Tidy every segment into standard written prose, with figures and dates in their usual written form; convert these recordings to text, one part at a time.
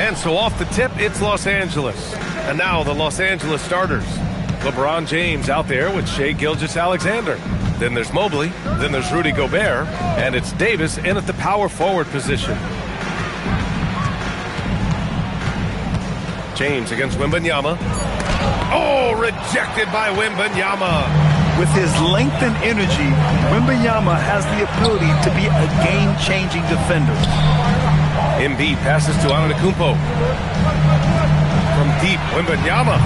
And so off the tip, it's Los Angeles. And now the Los Angeles starters. LeBron James out there with Shai Gilgeous-Alexander. Then there's Mobley. Then there's Rudy Gobert. And it's Davis in at the power forward position. James against Wembanyama. Oh, rejected by Wembanyama. With his length and energy, Wembanyama has the ability to be a game-changing defender. Embiid passes to Antetokounmpo. From deep, Wembanyama.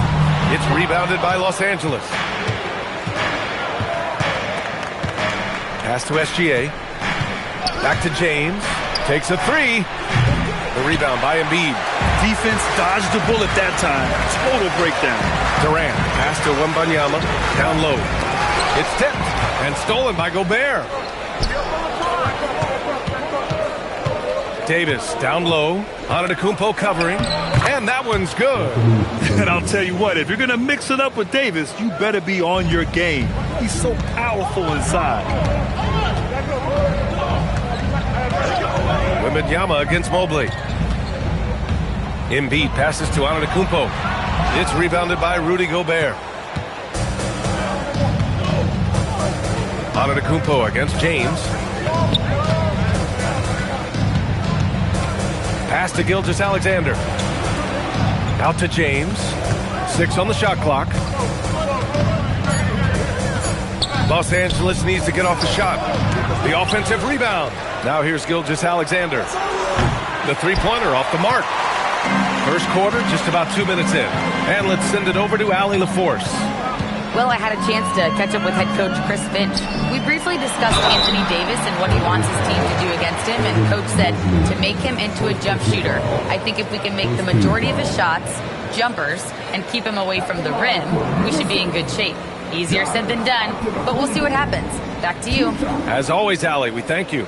It's rebounded by Los Angeles. Pass to SGA. Back to James. Takes a three. The rebound by Embiid. Defense dodged the bullet that time. Total breakdown. Durant. Pass to Wembanyama. Down low. It's tipped and stolen by Gobert. Davis down low. Antetokounmpo covering. And that one's good. And I'll tell you what, if you're going to mix it up with Davis, you better be on your game. He's so powerful inside. Wembanyama against Mobley. Embiid passes to Antetokounmpo. It's rebounded by Rudy Gobert. Antetokounmpo against James. Pass to Gilgeous-Alexander. Out to James. 6 on the shot clock. Los Angeles needs to get off the shot. The offensive rebound. Now here's Gilgeous-Alexander. The three-pointer off the mark. First quarter, just about 2 minutes in. And let's send it over to Allie LaForce. Well, I had a chance to catch up with head coach Chris Finch. We briefly discussed Anthony Davis and what he wants his team to do against him, and coach said to make him into a jump shooter. I think if we can make the majority of his shots jumpers and keep him away from the rim, we should be in good shape. Easier said than done, but we'll see what happens. Back to you. As always, Allie, we thank you.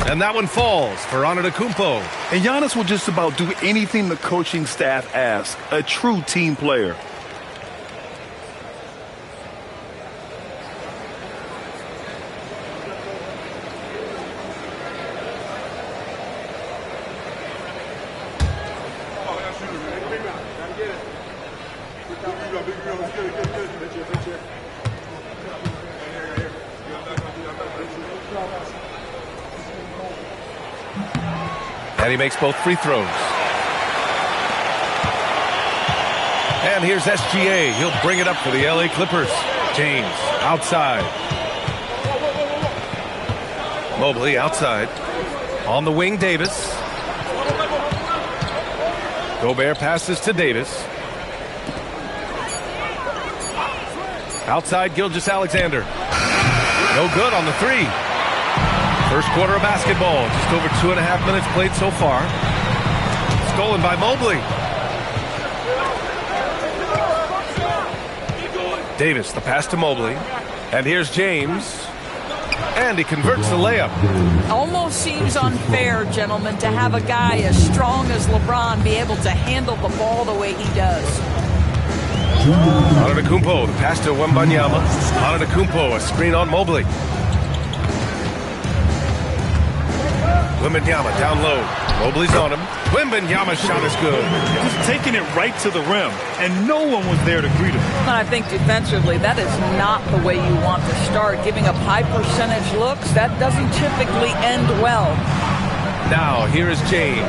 And that one falls for Antetokounmpo. And Giannis will just about do anything the coaching staff asks. A true team player. And he makes both free throws. And here's SGA. He'll bring it up for the LA Clippers. James outside. Mobley outside. On the wing, Davis. Gobert passes to Davis. Outside, Gilgeous-Alexander. No good on the three. First quarter of basketball. Just over 2.5 minutes played so far. Stolen by Mobley. Davis, the pass to Mobley. And here's James. And he converts the layup. Almost seems unfair, gentlemen, to have a guy as strong as LeBron be able to handle the ball the way he does. Antetokounmpo, the pass to Wembanyama. Antetokounmpo, a screen on Mobley. Wembanyama down low. Mobley's on him. Wembanyama's shot is good. Just taking it right to the rim, and no one was there to greet him. And I think defensively, that is not the way you want to start. Giving up high percentage looks, that doesn't typically end well. Now, here is James.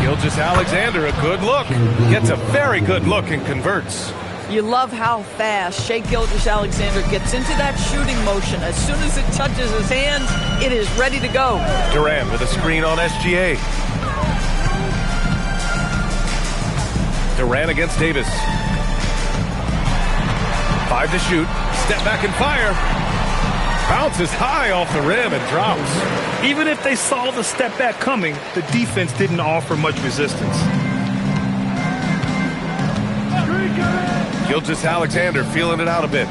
Gilgeous-Alexander, a good look. Gets a very good look and converts. You love how fast Shai Gilgeous-Alexander gets into that shooting motion. As soon as it touches his hands, it is ready to go. Durant with a screen on SGA. Durant against Davis. 5 to shoot. Step back and fire. Bounces high off the rim and drops. Even if they saw the step back coming, the defense didn't offer much resistance. Gilgeous-Alexander feeling it out a bit.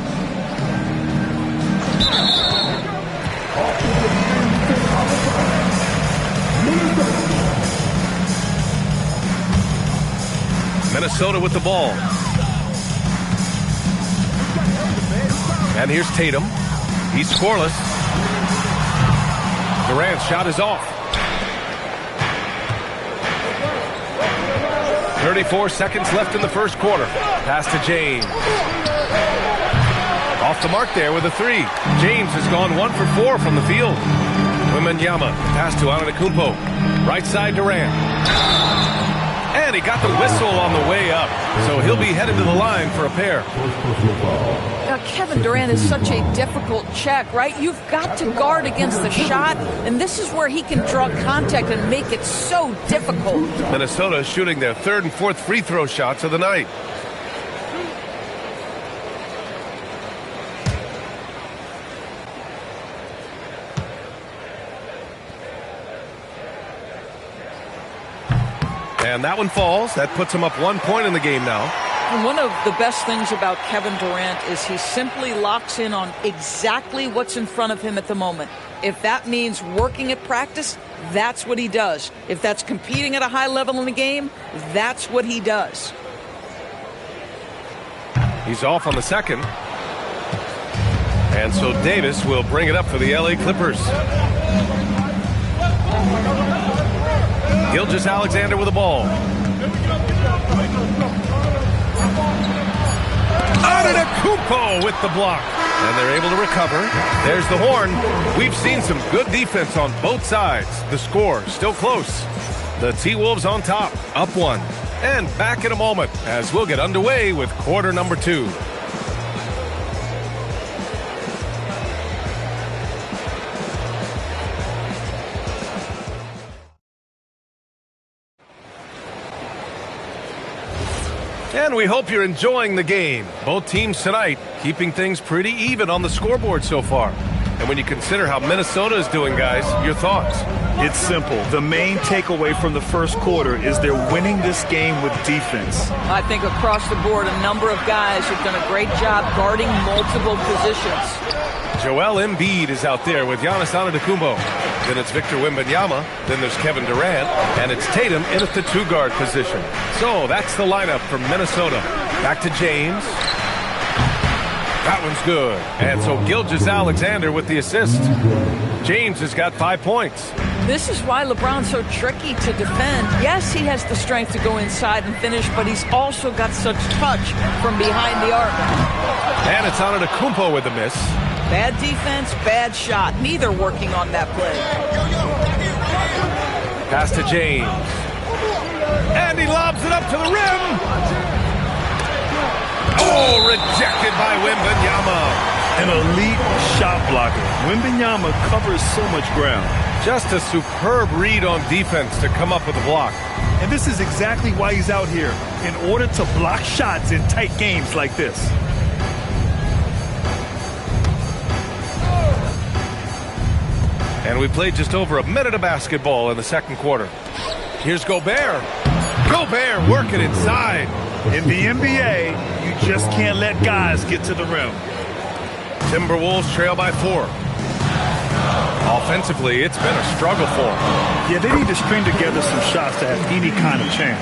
Minnesota with the ball. And here's Tatum. He's scoreless. Durant's shot is off. 34 seconds left in the first quarter. Pass to James. Off the mark there with a three. James has gone 1 for 4 from the field. Wembanyama. Pass to Antetokounmpo. Right side Durant. And he got the whistle on the way up. So he'll be headed to the line for a pair. Now, Kevin Durant is such a difficult check, right? You've got to guard against the shot, and this is where he can draw contact and make it so difficult. Minnesota is shooting their third and fourth free throw shots of the night. And that one falls. That puts him up 1 point in the game now. And one of the best things about Kevin Durant is he simply locks in on exactly what's in front of him at the moment. If that means working at practice, that's what he does. If that's competing at a high level in the game, that's what he does. He's off on the second. And so Davis will bring it up for the LA Clippers. Gilgeous-Alexander with the ball. Antetokounmpo with the block. And they're able to recover. There's the horn. We've seen some good defense on both sides. The score still close. The T-Wolves on top, up 1. And back in a moment as we'll get underway with quarter number 2. And we hope you're enjoying the game. Both teams tonight keeping things pretty even on the scoreboard so far. And when you consider how Minnesota is doing, guys, your thoughts? It's simple. The main takeaway from the first quarter is they're winning this game with defense. I think across the board, a number of guys have done a great job guarding multiple positions. Joel Embiid is out there with Giannis Antetokounmpo. Then it's Victor Wembanyama. Then there's Kevin Durant. And it's Tatum in at the 2-guard position. So that's the lineup for Minnesota. Back to James. That one's good. And so Gilgeous-Alexander with the assist. James has got 5 points. This is why LeBron's so tricky to defend. Yes, he has the strength to go inside and finish, but he's also got such touch from behind the arc. And it's Antetokounmpo with the miss. Bad defense, bad shot. Neither working on that play. Pass to James. And he lobs it up to the rim. Oh, rejected by Wembanyama. An elite shot blocker. Wembanyama covers so much ground. Just a superb read on defense to come up with a block. And this is exactly why he's out here, in order to block shots in tight games like this. And we played just over a minute of basketball in the second quarter. Here's Gobert. Gobert working inside. In the NBA, you just can't let guys get to the rim. Timberwolves trail by 4. Offensively, it's been a struggle for them. Yeah, they need to string together some shots to have any kind of chance.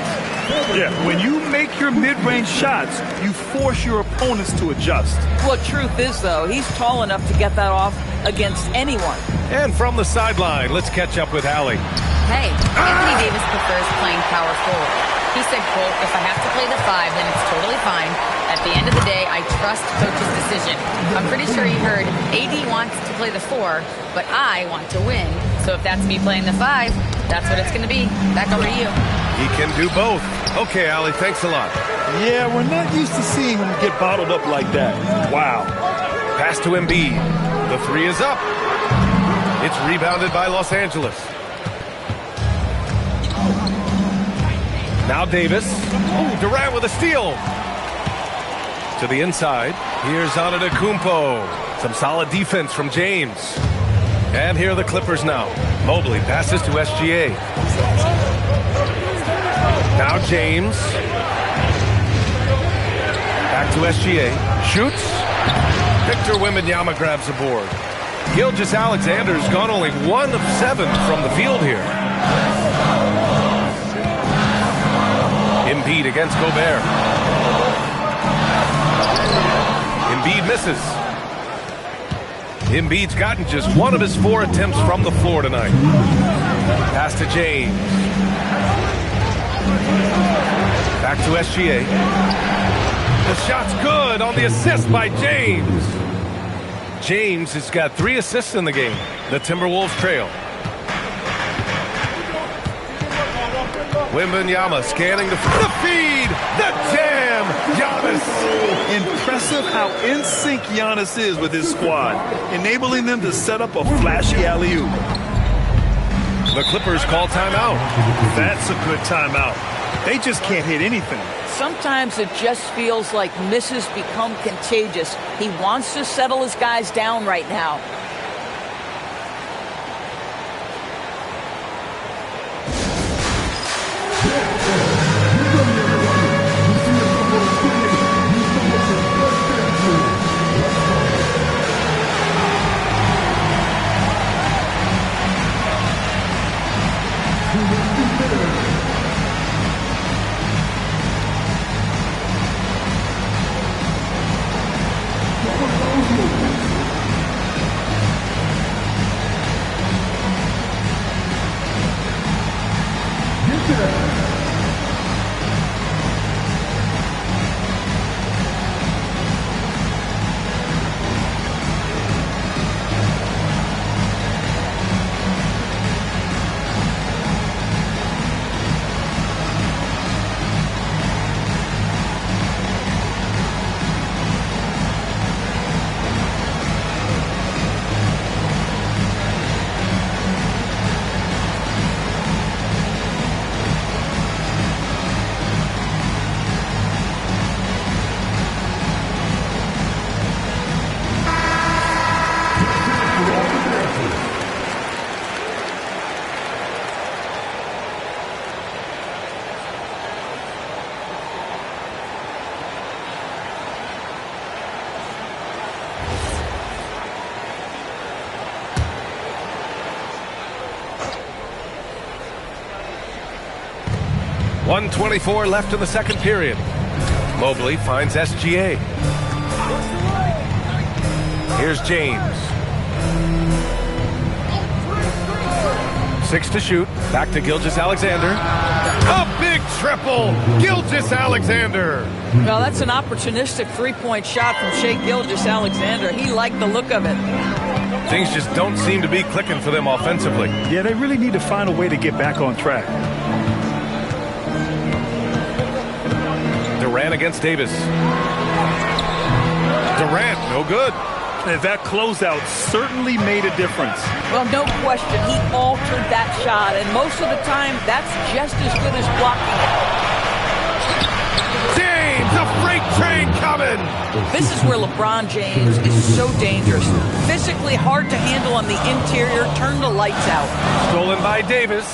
Yeah, when you make your mid-range shots, you force your opponents to adjust. Well, truth is, though, he's tall enough to get that off against anyone. And from the sideline, let's catch up with Allie. Hey, Anthony Davis prefers playing power forward. He said, quote, if I have to play the 5, then it's totally fine. At the end of the day, I trust coach's decision. I'm pretty sure he heard AD wants to play the 4, but I want to win. So if that's me playing the 5, that's what it's going to be. Back over to you. He can do both. Okay, Allie, thanks a lot. Yeah, we're not used to seeing him get bottled up like that. Wow. Pass to Embiid. The 3 is up. It's rebounded by Los Angeles. Now Davis. Oh, Durant with a steal. To the inside. Here's Antetokounmpo. Some solid defense from James. And here are the Clippers now. Mobley passes to SGA. Now James. Back to SGA. Shoots. Victor Wembanyama grabs the board. Gilgeous-Alexander's gone only 1 of 7 from the field here. Embiid against Gobert. Embiid misses. Embiid's gotten just 1 of his 4 attempts from the floor tonight. Pass to James. Back to SGA. The shot's good on the assist by James. James has got 3 assists in the game. The Timberwolves trail. Wembanyama scanning the feed. The jam. Giannis. Impressive how in sync Giannis is with his squad, enabling them to set up a flashy alley-oop. The Clippers call timeout. That's a good timeout. They just can't hit anything. Sometimes it just feels like misses become contagious. He wants to settle his guys down right now. .124 left in the second period. Mobley finds SGA. Here's James. 6 to shoot. Back to Gilgeous-Alexander. A big triple. Gilgeous-Alexander. Well, that's an opportunistic three-point shot from Shai Gilgeous-Alexander. He liked the look of it. Things just don't seem to be clicking for them offensively. Yeah, they really need to find a way to get back on track. Durant against Davis. Durant, no good. And that closeout certainly made a difference. Well, no question. He altered that shot, and most of the time, that's just as good as blocking it. James, a freight train coming! This is where LeBron James is so dangerous. Physically hard to handle on the interior. Turn the lights out. Stolen by Davis.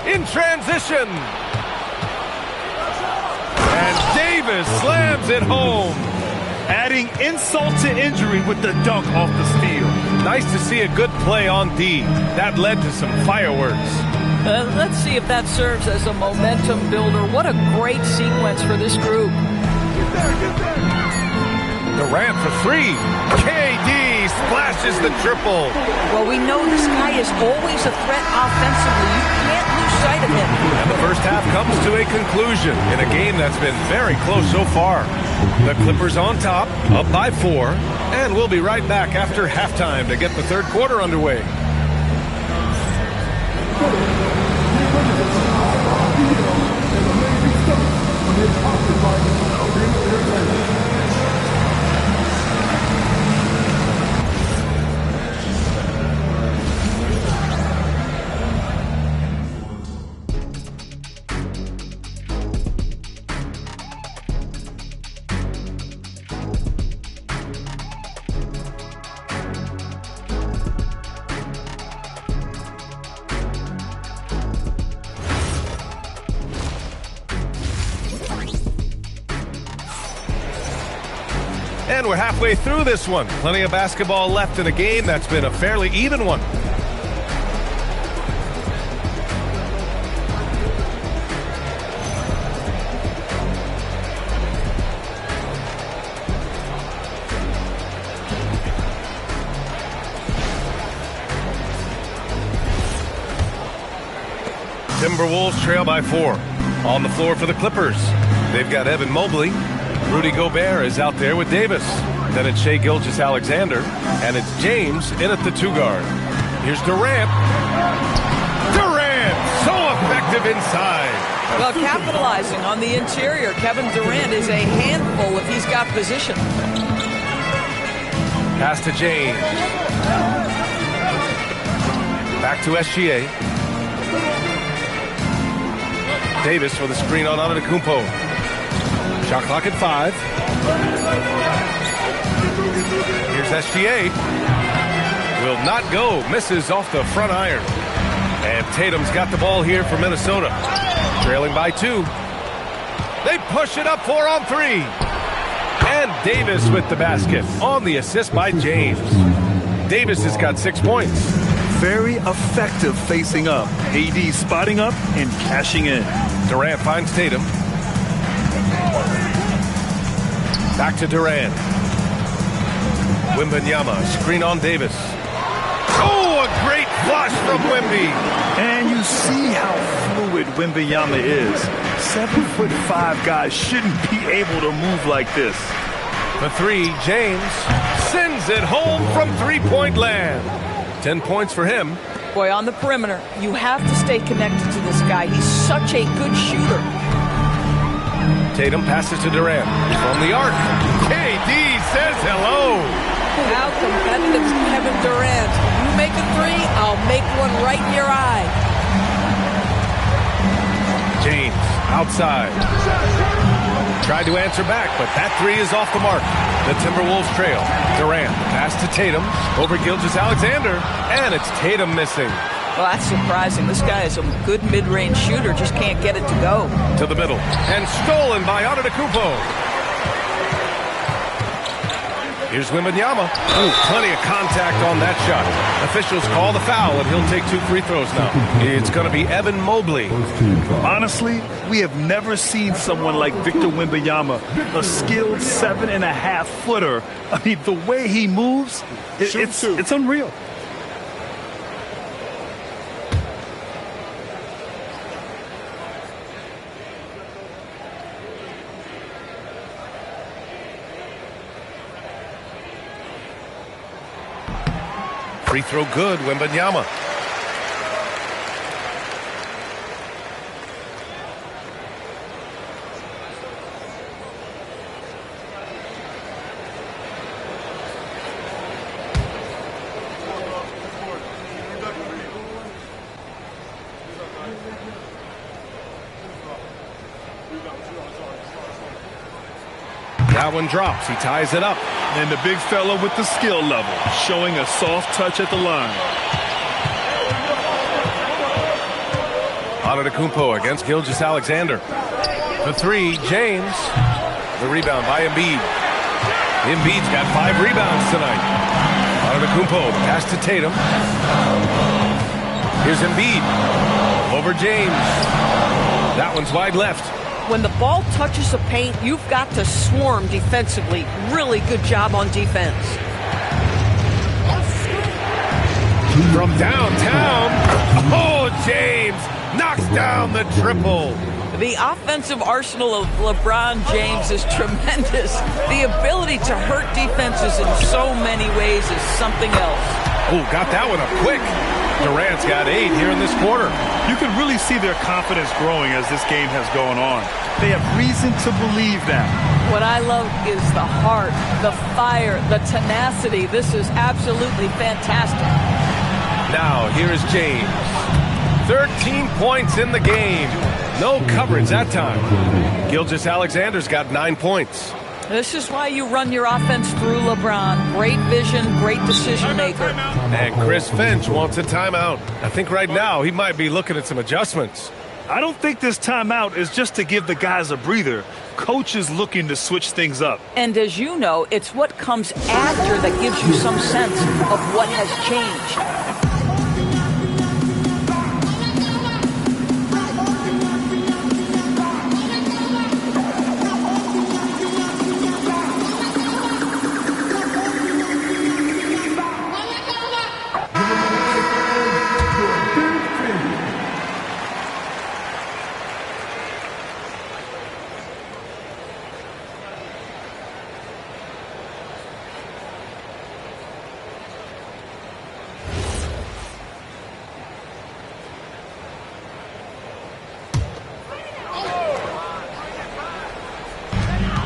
In transition. And Davis slams it home. Adding insult to injury with the dunk off the steal. Nice to see a good play on D. That led to some fireworks. Let's see if that serves as a momentum builder. What a great sequence for this group. Durant for 3. KD splashes the triple. Well, we know this guy is always a threat offensively. You can't lose sight of him. And the first half comes to a conclusion in a game that's been very close so far. The Clippers on top, up by 4, and we'll be right back after halftime to get the third quarter underway. And we're halfway through this one. Plenty of basketball left in a game that's been a fairly even one. Timberwolves trail by 4. On the floor for the Clippers, they've got Evan Mobley. Rudy Gobert is out there with Davis. Then it's Shai Gilgeous-Alexander, and it's James in at the 2 guard. Here's Durant. Durant, so effective inside. Well, capitalizing on the interior, Kevin Durant is a handful if he's got position. Pass to James. Back to SGA. Davis for the screen on Antetokounmpo. Shot clock at 5. Here's SGA. Will not go. Misses off the front iron. And Tatum's got the ball here for Minnesota. Trailing by 2. They push it up 4 on 3. And Davis with the basket on the assist by James. Davis has got 6 points. Very effective facing up. AD spotting up and cashing in. Durant finds Tatum. Back to Durant. Wembanyama, screen on Davis. Oh, a great flush from Wemby. And you see how fluid Wembanyama is. 7'5" guys shouldn't be able to move like this. The 3, James sends it home from three-point land. 10 points for him. Boy, on the perimeter, you have to stay connected to this guy. He's such a good shooter. Tatum passes to Durant from the arc. KD says hello. How competitive is Kevin Durant? You make a 3, I'll make one right in your eye. James outside. Tried to answer back, but that 3 is off the mark. The Timberwolves trail. Durant pass to Tatum over Gilgeous-Alexander, and it's Tatum missing. Well, that's surprising. This guy is a good mid-range shooter, just can't get it to go. To the middle, and stolen by Antetokounmpo. Here's Wembanyama. Ooh, plenty of contact on that shot. Officials call the foul, and he'll take 2 free throws now. It's going to be Evan Mobley. Honestly, we have never seen someone like Victor Wembanyama, a skilled 7.5-footer. I mean, the way he moves, it's unreal. Free throw good, Wembanyama. That one drops. He ties it up. And the big fella with the skill level, showing a soft touch at the line. Antetokounmpo against Gilgeous-Alexander. The 3, James. The rebound by Embiid. Embiid's got 5 rebounds tonight. Antetokounmpo pass to Tatum. Here's Embiid over James. That one's wide left. When the ball touches the paint, you've got to swarm defensively. Really good job on defense. From downtown, oh, James knocks down the triple. The offensive arsenal of LeBron James is tremendous. The ability to hurt defenses in so many ways is something else. Oh, got that one up quick. Durant's got 8 here in this quarter. You can really see their confidence growing as this game has gone on. They have reason to believe that. What I love is the heart, the fire, the tenacity. This is absolutely fantastic. Now, here is James. 13 points in the game. No coverage that time. Gilgeous-Alexander's got 9 points. This is why you run your offense through LeBron. Great vision, great decision maker. And Chris Finch wants a timeout. I think right now he might be looking at some adjustments. I don't think this timeout is just to give the guys a breather. Coach is looking to switch things up. And as you know, it's what comes after that gives you some sense of what has changed.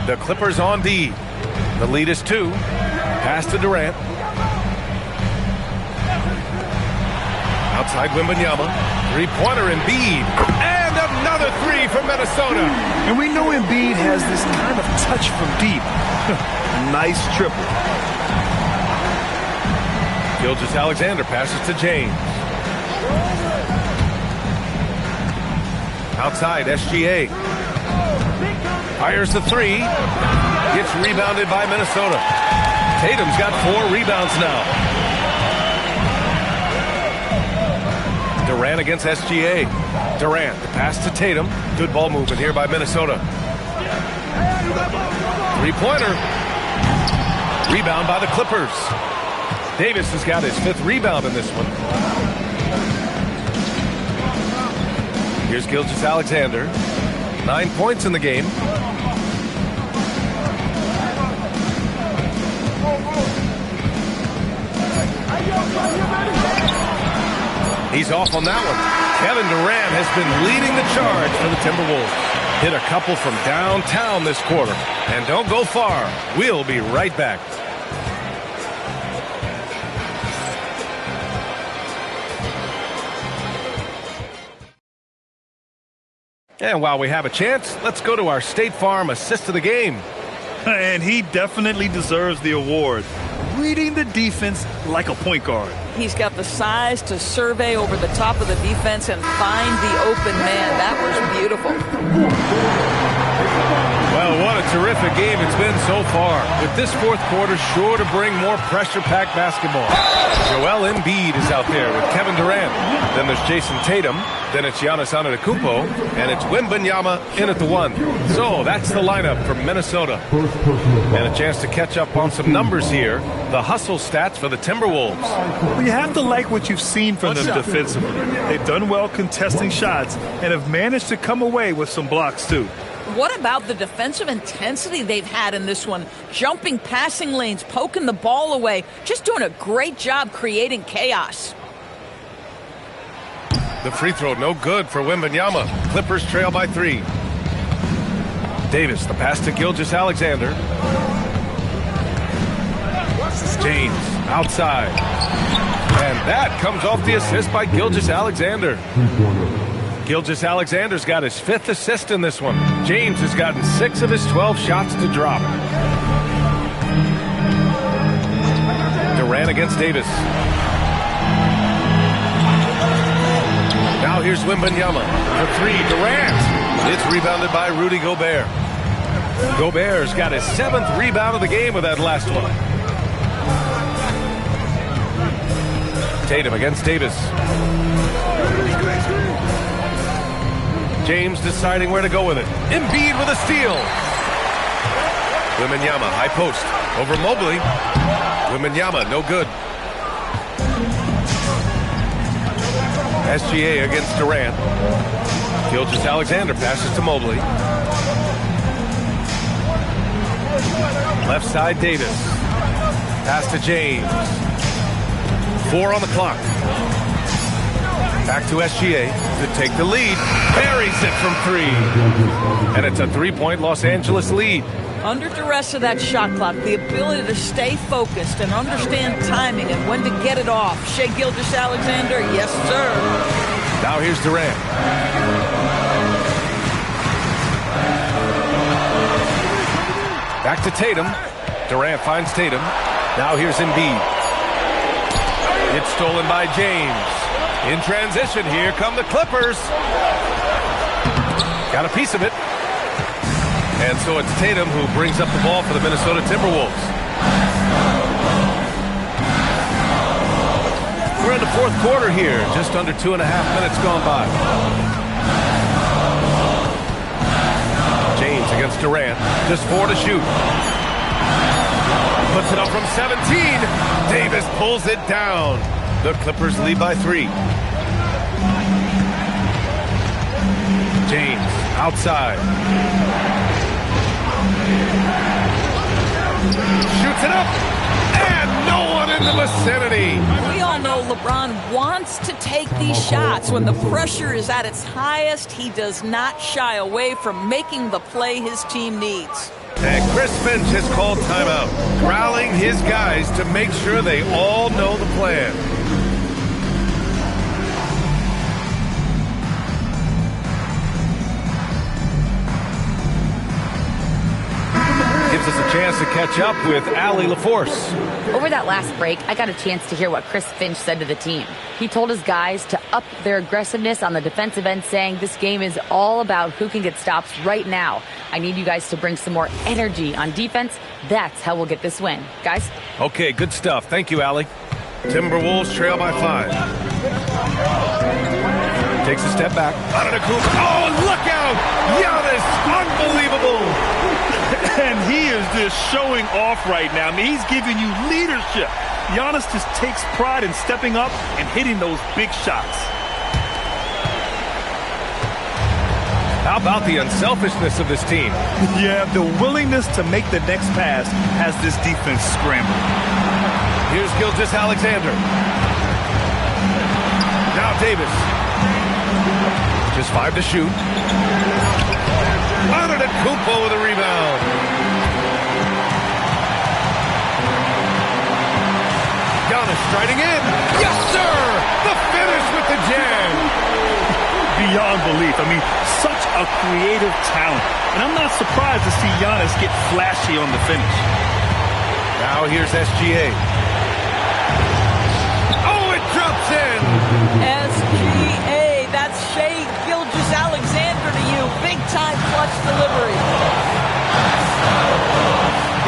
The Clippers on D. The lead is 2. Pass to Durant. Outside Wembanyama. Three-pointer Embiid. And another 3 for Minnesota. And we know Embiid has this kind of touch from deep. Nice triple. Gilgeous-Alexander passes to James. Outside SGA. Fires the 3. Gets rebounded by Minnesota. Tatum's got 4 rebounds now. Durant against SGA. Durant, the pass to Tatum. Good ball movement here by Minnesota. Three-pointer. Rebound by the Clippers. Davis has got his 5th rebound in this one. Here's Gilgeous-Alexander. 9 points in the game. He's off on that one. Kevin Durant has been leading the charge for the Timberwolves. Hit a couple from downtown this quarter. And don't go far. We'll be right back. And while we have a chance, let's go to our State Farm assist of the game. And he definitely deserves the award. Reading the defense like a point guard. He's got the size to survey over the top of the defense and find the open man. That was beautiful. Well, what a terrific game it's been so far. With this 4th quarter sure to bring more pressure-packed basketball. Joel Embiid is out there with Kevin Durant. Then there's Jason Tatum. Then it's Giannis Antetokounmpo. And it's Wembanyama in at the 1. So that's the lineup for Minnesota. And a chance to catch up on some numbers here. The hustle stats for the Timberwolves. Well, you have to like what you've seen from them defensively. They've done well contesting shots and have managed to come away with some blocks too. What about the defensive intensity they've had in this one? Jumping passing lanes, poking the ball away, just doing a great job creating chaos. The free throw no good for Wembanyama. Clippers trail by 3. Davis, the pass to Gilgeous-Alexander. James, outside. And that comes off the assist by Gilgeous-Alexander. Gilgeous-Alexander's got his 5th assist in this one. James has gotten 6 of his 12 shots to drop. Durant against Davis. Now here's Wembanyama. For 3, Durant. It's rebounded by Rudy Gobert. Gobert's got his 7th rebound of the game with that last one. Tatum against Davis. James deciding where to go with it. Embiid with a steal. Wembanyama, high post. Over Mobley. Wembanyama, no good. SGA against Durant. Gilgeous-Alexander passes to Mobley. Left side, Davis. Pass to James. 4 on the clock. Back to SGA to take the lead. Buries it from 3. And it's a 3-point Los Angeles lead. Under duress of that shot clock, the ability to stay focused and understand timing and when to get it off. Shai Gilgeous-Alexander, yes, sir. Now here's Durant. Back to Tatum. Durant finds Tatum. Now here's Embiid. It's stolen by James. In transition, here come the Clippers. Got a piece of it. And so it's Tatum who brings up the ball for the Minnesota Timberwolves. We're in the fourth quarter here. Just under 2.5 minutes gone by. James against Durant. Just 4 to shoot. Puts it up from 17. Davis pulls it down. The Clippers lead by 3. James outside. Shoots it up. And no one in the vicinity. We all know LeBron wants to take these shots. When the pressure is at its highest, he does not shy away from making the play his team needs. And Chris Finch has called timeout, rallying his guys to make sure they all know the plan. Gives us a chance to catch up with Allie LaForce. Over that last break, I got a chance to hear what Chris Finch said to the team. He told his guys to up their aggressiveness on the defensive end, saying this game is all about who can get stops right now. I need you guys to bring some more energy on defense. That's how we'll get this win. Guys? Okay, good stuff. Thank you, Allie. Timberwolves trail by 5. Takes a step back. Antetokounmpo. Oh, look out! Giannis, unbelievable! And he is just showing off right now. I mean, he's giving you leadership. Giannis just takes pride in stepping up and hitting those big shots. How about the unselfishness of this team? Yeah, the willingness to make the next pass has this defense scrambling. Here's Gilgeous-Alexander. Now Davis. Just 5 to shoot. Antetokounmpo with a rebound. Giannis striding in. Yes, sir! The finish with the jam. Beyond belief. I mean, such a creative talent. And I'm not surprised to see Giannis get flashy on the finish. Now here's SGA. Oh, it drops in. SGA, that's Shai Gilgeous-Alexander to you. Big-time clutch delivery.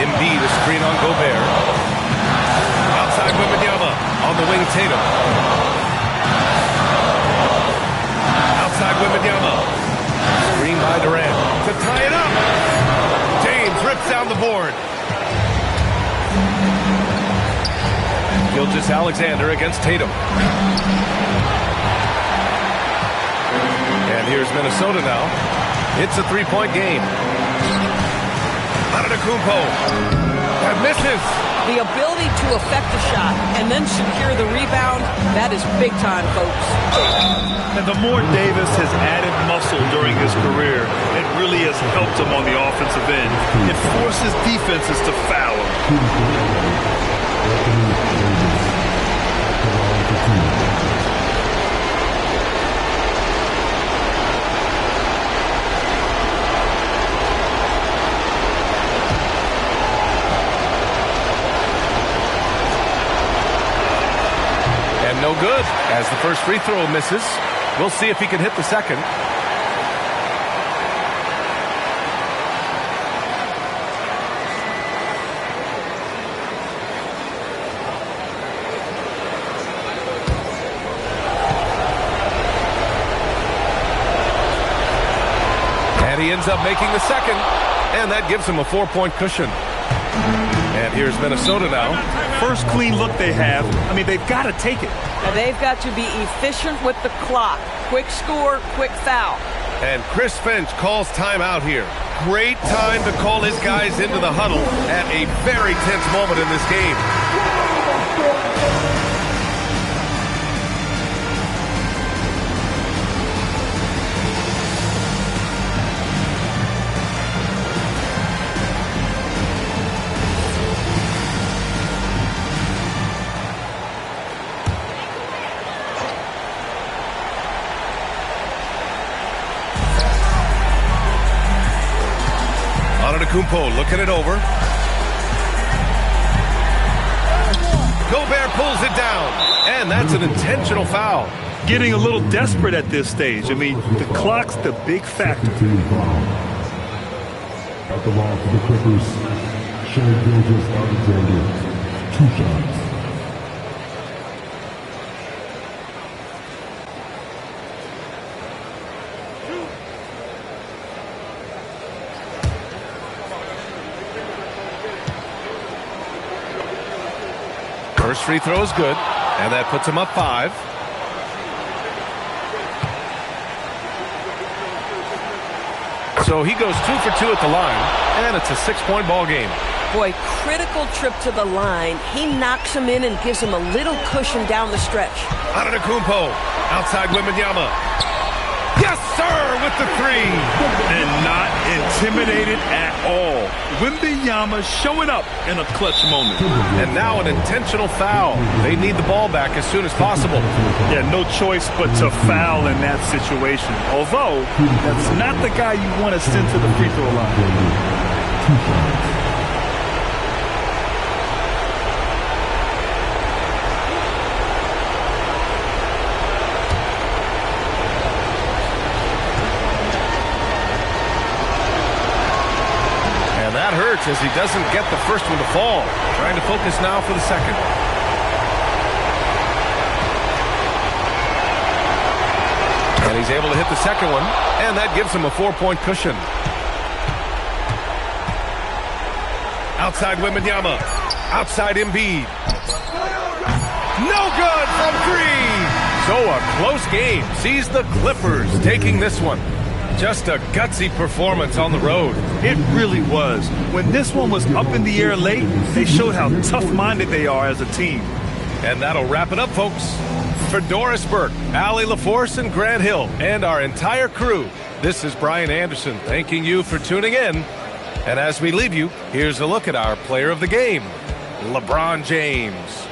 Embiid, a screen on Gobert. Outside Wembanyama. On the wing, Tatum. Outside Wembanyama. Screen by Durant. To tie it up. James rips down the board. Gilgeous-Alexander against Tatum. And here's Minnesota now. It's a 3-point game. Antetokounmpo. And misses. The ability to affect a shot and then secure the rebound, that is big time, folks. And the more Davis has added muscle during his career, it really has helped him on the offensive end. It forces defenses to foul him. No good, as the first free throw misses. We'll see if he can hit the second. And he ends up making the second, and that gives him a 4-point cushion. And here's Minnesota now. First clean look they have. I mean, they've got to take it. And they've got to be efficient with the clock. Quick score, quick foul. And Chris Finch calls timeout here. Great time to call his guys into the huddle at a very tense moment in this game. Antetokounmpo looking it over. Gobert pulls it down, and that's an intentional foul. getting a little desperate at this stage. I mean, the clock's the big factor. At the line for the Clippers, Shai Gilgeous-Alexander, 2 shots. First free throw is good, and that puts him up 5. So he goes 2 for 2 at the line, and it's a 6-point ball game. Boy, critical trip to the line. He knocks him in and gives him a little cushion down the stretch. Antetokounmpo, outside Wembanyama. Yes, sir, with the 3. And not intimidated at all. Wembanyama showing up in a clutch moment. And now an intentional foul. They need the ball back as soon as possible. Yeah, no choice but to foul in that situation. Although, that's not the guy you want to send to the free throw line. 2 shots. That hurts as he doesn't get the first one to fall. Trying to focus now for the second. And he's able to hit the second one, and that gives him a 4-point cushion. Outside Wembanyama. Outside Embiid. No good from 3. So a close game sees the Clippers taking this one. Just a gutsy performance on the road. It really was. When this one was up in the air late, they showed how tough-minded they are as a team. And that'll wrap it up, folks. For Doris Burke, Allie LaForce, and Grant Hill, and our entire crew, this is Brian Anderson thanking you for tuning in. And as we leave you, here's a look at our player of the game, LeBron James.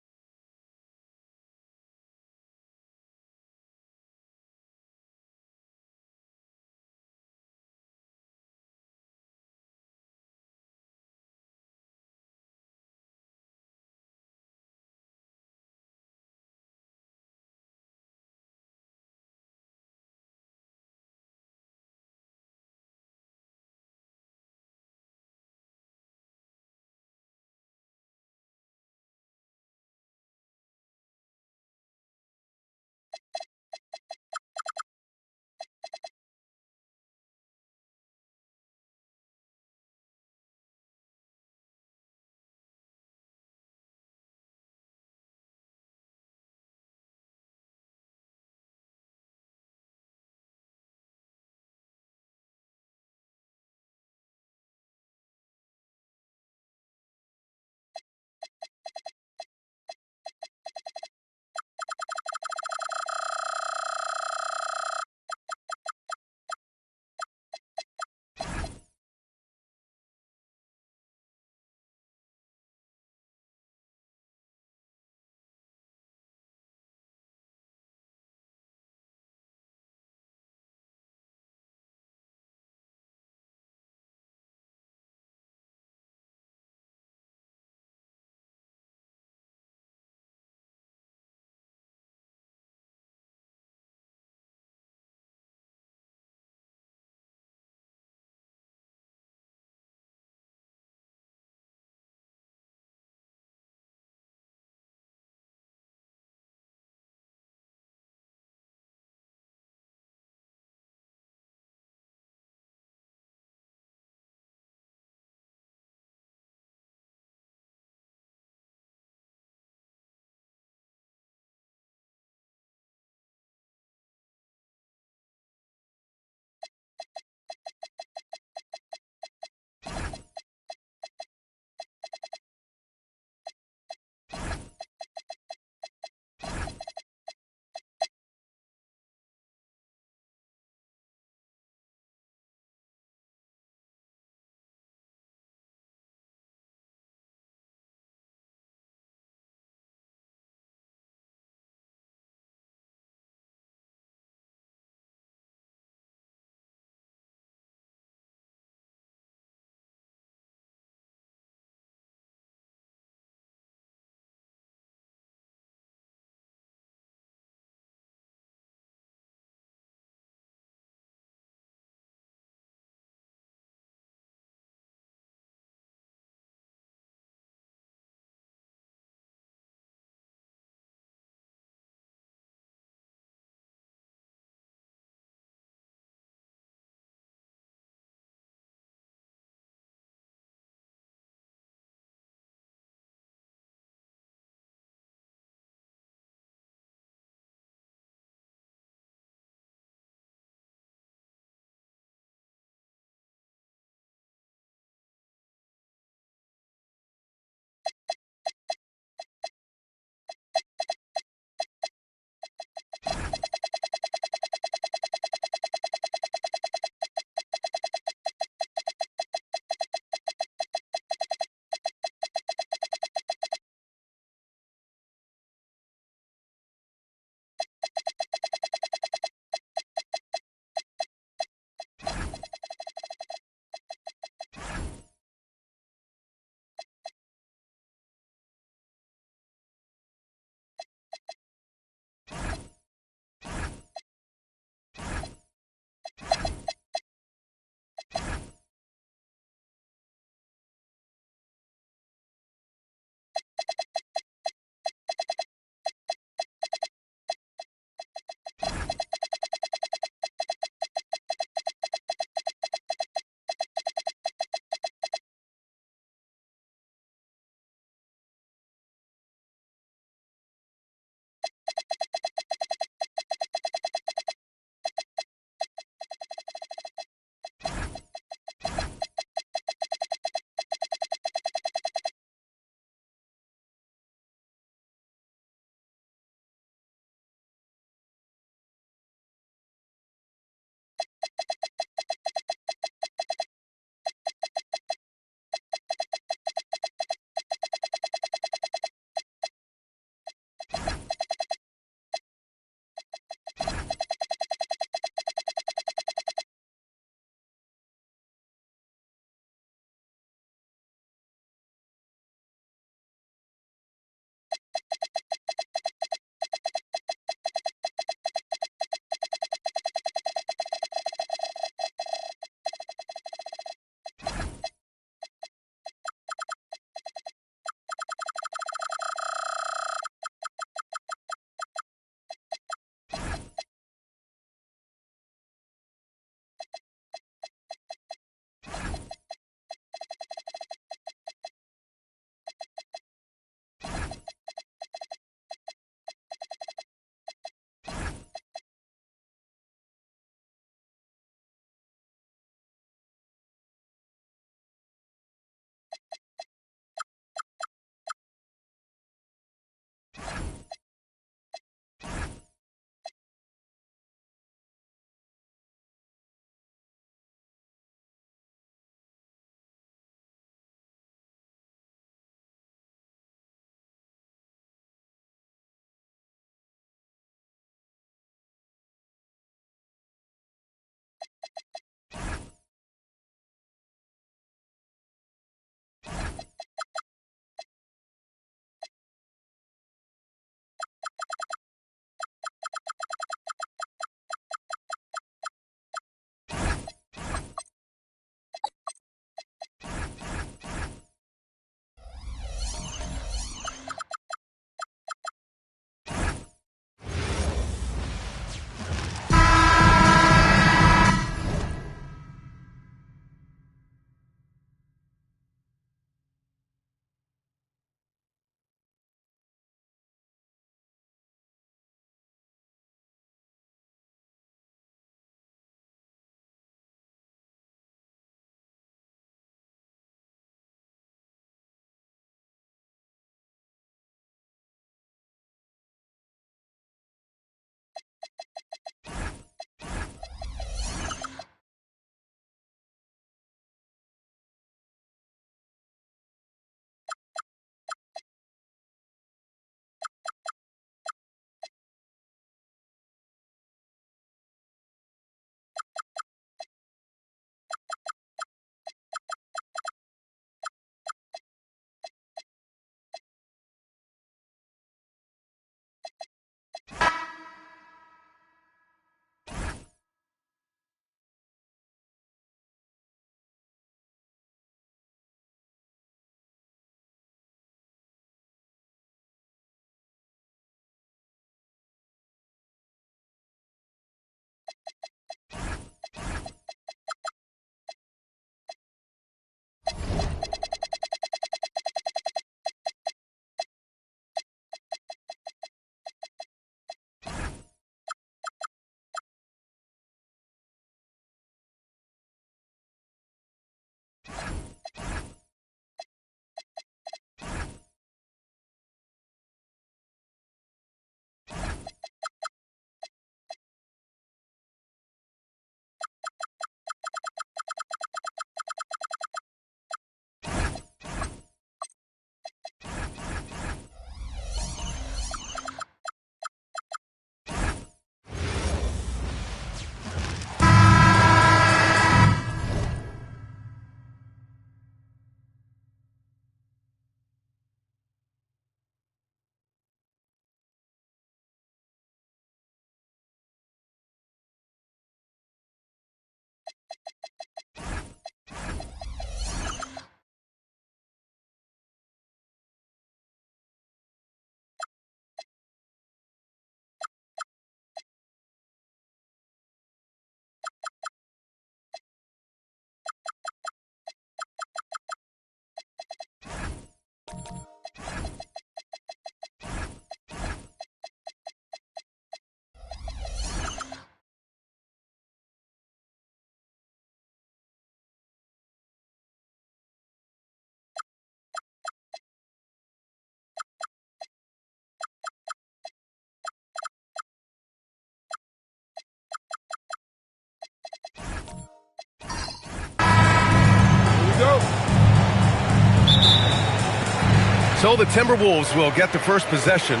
So the Timberwolves will get the first possession.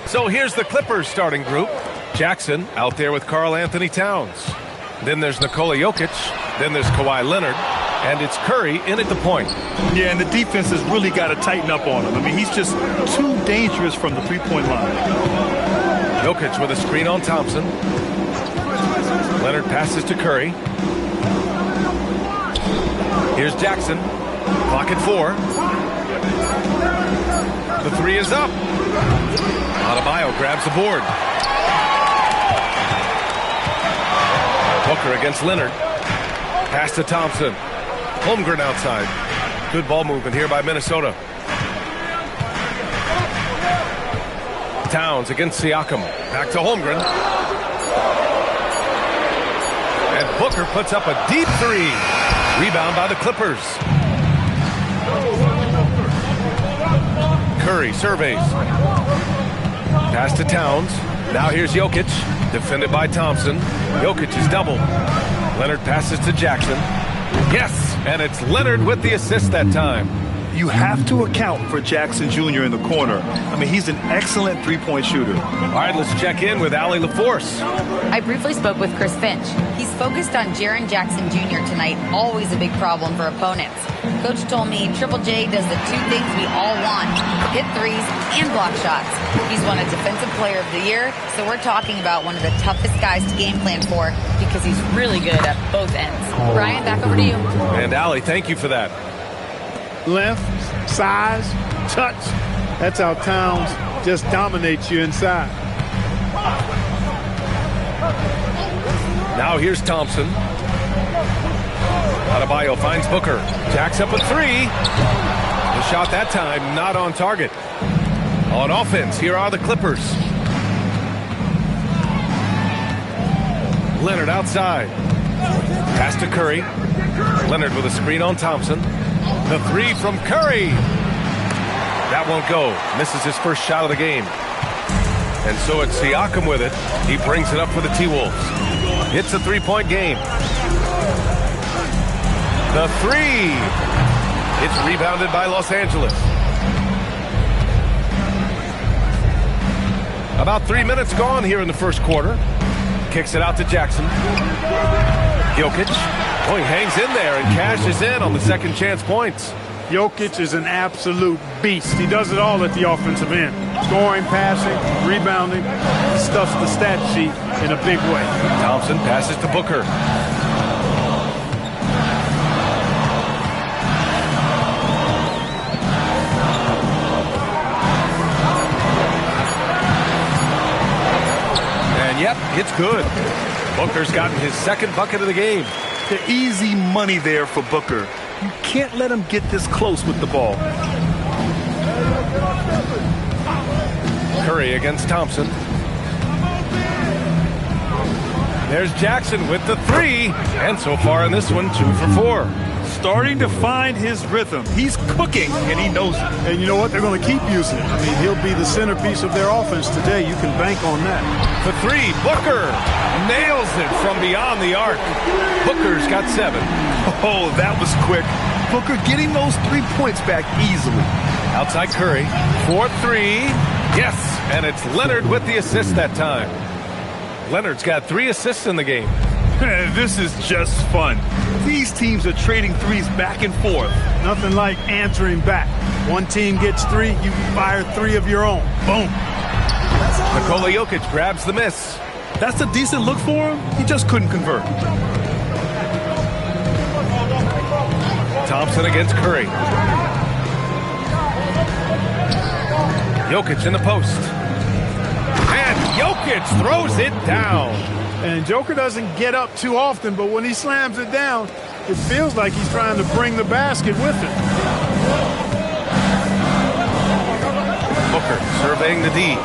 So here's the Clippers starting group. Jackson out there with Karl Anthony Towns. Then there's Nikola Jokic. Then there's Kawhi Leonard. And it's Curry in at the point. Yeah, and the defense has really got to tighten up on him. I mean, he's just too dangerous from the three-point line. Jokic with a screen on Thompson. Leonard passes to Curry. Here's Jackson. Clock at 4. The 3 is up. Adebayo grabs the board. Booker against Leonard. Pass to Thompson. Holmgren outside. Good ball movement here by Minnesota. Towns against Siakam. Back to Holmgren. And Booker puts up a deep 3. Rebound by the Clippers. Curry surveys. Pass to Towns. Now here's Jokic. Defended by Thompson. Jokic is doubled. Leonard passes to Jackson. Yes, and it's Leonard with the assist that time. You have to account for Jackson Jr. in the corner. I mean, he's an excellent three-point shooter. All right, let's check in with Allie LaForce. I briefly spoke with Chris Finch. He's focused on Jaren Jackson Jr. tonight, always a big problem for opponents. Coach told me Triple J does the 2 things we all want, hit threes and block shots. He's won a Defensive Player of the Year, so we're talking about one of the toughest guys to game plan for because he's really good at both ends. Brian, back over to you. And Allie, thank you for that. Length, size, touch. That's how Towns just dominates you inside. Now here's Thompson. Adebayo finds Booker. Jacks up a 3. The shot that time not on target. On offense, here are the Clippers. Leonard outside. Pass to Curry. Leonard with a screen on Thompson. The 3 from Curry. That won't go. Misses his first shot of the game. And so it's Siakam with it. He brings it up for the T-Wolves. It's a 3-point game. The 3. It's rebounded by Los Angeles. About 3 minutes gone here in the first quarter. Kicks it out to Jackson. Jokic. Oh, he hangs in there and cashes in on the second chance points. Jokic is an absolute beast. He does it all at the offensive end. Scoring, passing, rebounding. He stuffs the stat sheet in a big way. Thompson passes to Booker. And yep, it's good. Booker's gotten his second bucket of the game. The easy money there for Booker. You can't let him get this close with the ball. Curry against Thompson. There's Jackson with the 3. And so far in this one, 2 for 4. Starting to find his rhythm. He's cooking, and he knows it. And you know what? They're going to keep using it. I mean, he'll be the centerpiece of their offense today. You can bank on that. The 3, Booker nails it from beyond the arc. Booker's got 7. Oh, that was quick. Booker getting those 3 points back easily. Outside Curry, 4-3. Yes, and it's Leonard with the assist that time. Leonard's got 3 assists in the game. This is just fun. These teams are trading threes back and forth. Nothing like answering back. One team gets 3, you fire 3 of your own. Boom. Nikola Jokic grabs the miss. That's a decent look for him. He just couldn't convert. Thompson against Curry. Jokic in the post. And Jokic throws it down. And Joker doesn't get up too often, but when he slams it down, it feels like he's trying to bring the basket with him. Booker surveying the D.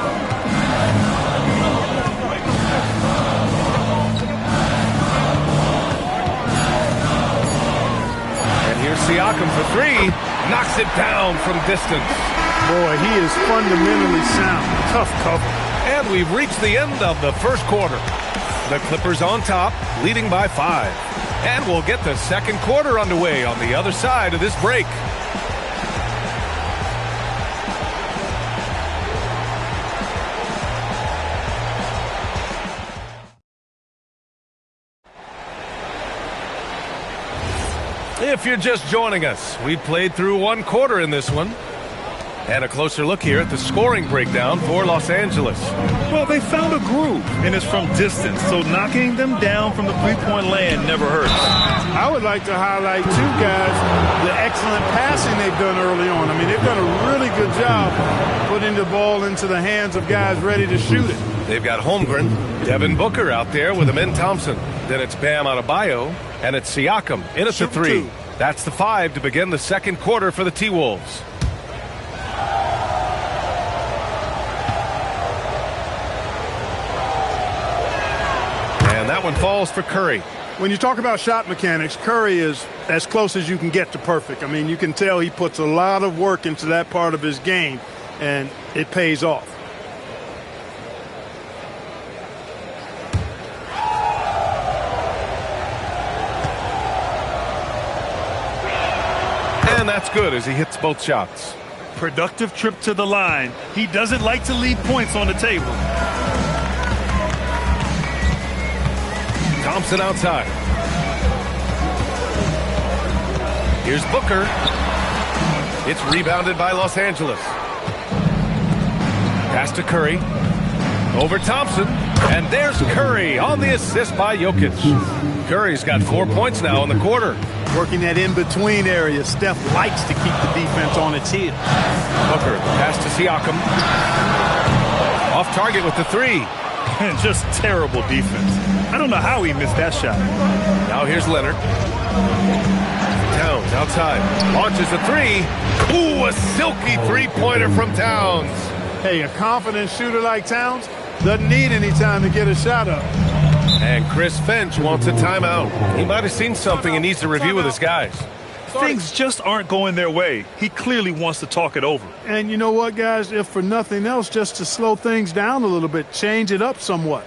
And here's Siakam for 3. Knocks it down from distance. Boy, he is fundamentally sound. Tough cover. And we've reached the end of the first quarter. The Clippers on top, leading by 5. And we'll get the second quarter underway on the other side of this break. If you're just joining us, we played through one quarter in this one. And a closer look here at the scoring breakdown for Los Angeles. Well, they found a groove, and it's from distance, so knocking them down from the three-point land never hurts. I would like to highlight, too, guys, the excellent passing they've done early on. I mean, they've done a really good job putting the ball into the hands of guys ready to shoot it. They've got Holmgren, Devin Booker out there with Amin Thompson. Then it's Bam Adebayo, and it's Siakam in at the 3. That's the 5 to begin the second quarter for the T-Wolves. And that one falls for Curry. When you talk about shot mechanics, Curry is as close as you can get to perfect. I mean, you can tell he puts a lot of work into that part of his game, and it pays off. And that's good as he hits both shots. Productive trip to the line. He doesn't like to leave points on the table. Thompson outside. Here's Booker. It's rebounded by Los Angeles. Pass to Curry. Over Thompson. And there's Curry on the assist by Jokic. Curry's got 4 points now in the quarter. Working that in-between area. Steph likes to keep the defense on its heels. Booker, pass to Siakam. Off target with the 3. Just terrible defense. I don't know how he missed that shot. Now here's Leonard. Towns outside. Launches a 3. Ooh, a silky three-pointer from Towns. Hey, a confident shooter like Towns doesn't need any time to get a shot up. And Chris Finch wants a timeout. He might have seen something and needs to review with his guys. Things just aren't going their way. He clearly wants to talk it over. And you know what, guys? If for nothing else, just to slow things down a little bit, change it up somewhat.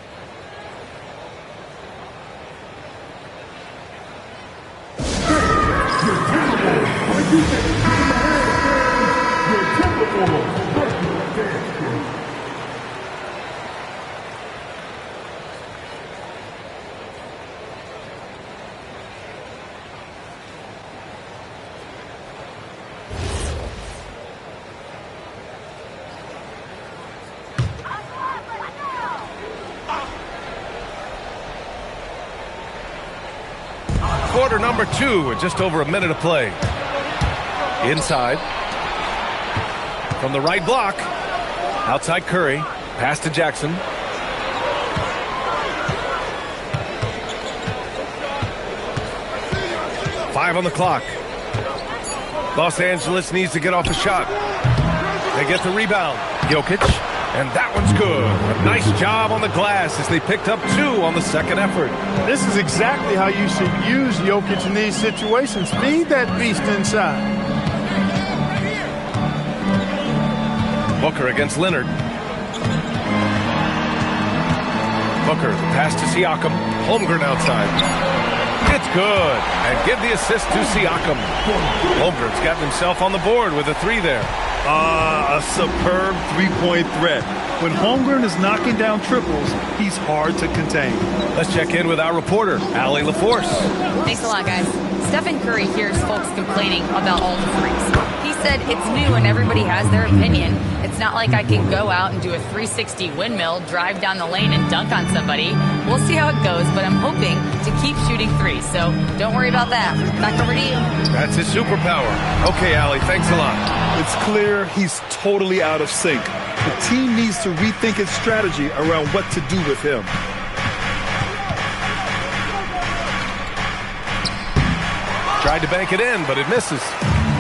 Quarter number 2 with just over a minute of play. Inside. From the right block. Outside Curry. Pass to Jackson. Five on the clock. Los Angeles needs to get off a shot. They get the rebound. Jokic. And that one's good. A nice job on the glass as they picked up 2 on the second effort. This is exactly how you should use Jokic in these situations. Feed that beast inside. Booker against Leonard. Booker, pass to Siakam. Holmgren outside. It's good. And give the assist to Siakam. Holmgren's gotten himself on the board with a 3 there. A superb three-point threat. When Holmgren is knocking down triples, he's hard to contain. Let's check in with our reporter, Allie LaForce. Thanks a lot, guys. Stephen Curry hears folks complaining about all the threes. He said it's new and everybody has their opinion. It's not like I can go out and do a 360 windmill, drive down the lane, and dunk on somebody. We'll see how it goes, but I'm hoping to keep shooting threes, so don't worry about that. Back over to you. That's his superpower. Okay, Allie, thanks a lot. It's clear he's totally out of sync. The team needs to rethink its strategy around what to do with him. Tried to bank it in, but it misses.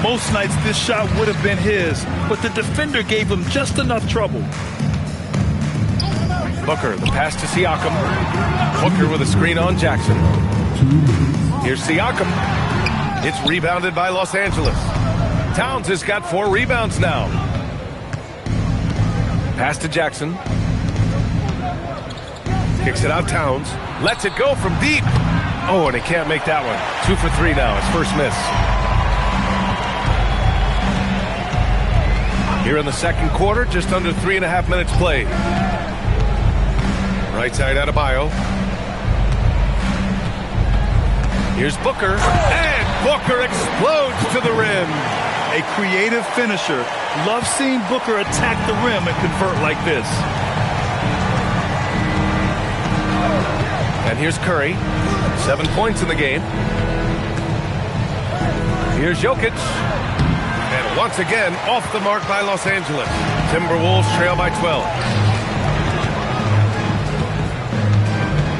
Most nights this shot would have been his, but the defender gave him just enough trouble. Booker, the pass to Siakam. Booker with a screen on Jackson. Here's Siakam. It's rebounded by Los Angeles. Towns has got 4 rebounds now. Pass to Jackson. Kicks it out Towns. Lets it go from deep. Oh, and he can't make that one. 2 for 3 now, his first miss. Here in the second quarter, just under 3.5 minutes played. Right side Adebayo. Here's Booker. And Booker explodes to the rim. A creative finisher. Love seeing Booker attack the rim and convert like this. And here's Curry. 7 points in the game. Here's Jokic. And once again, off the mark by Los Angeles. Timberwolves trail by 12.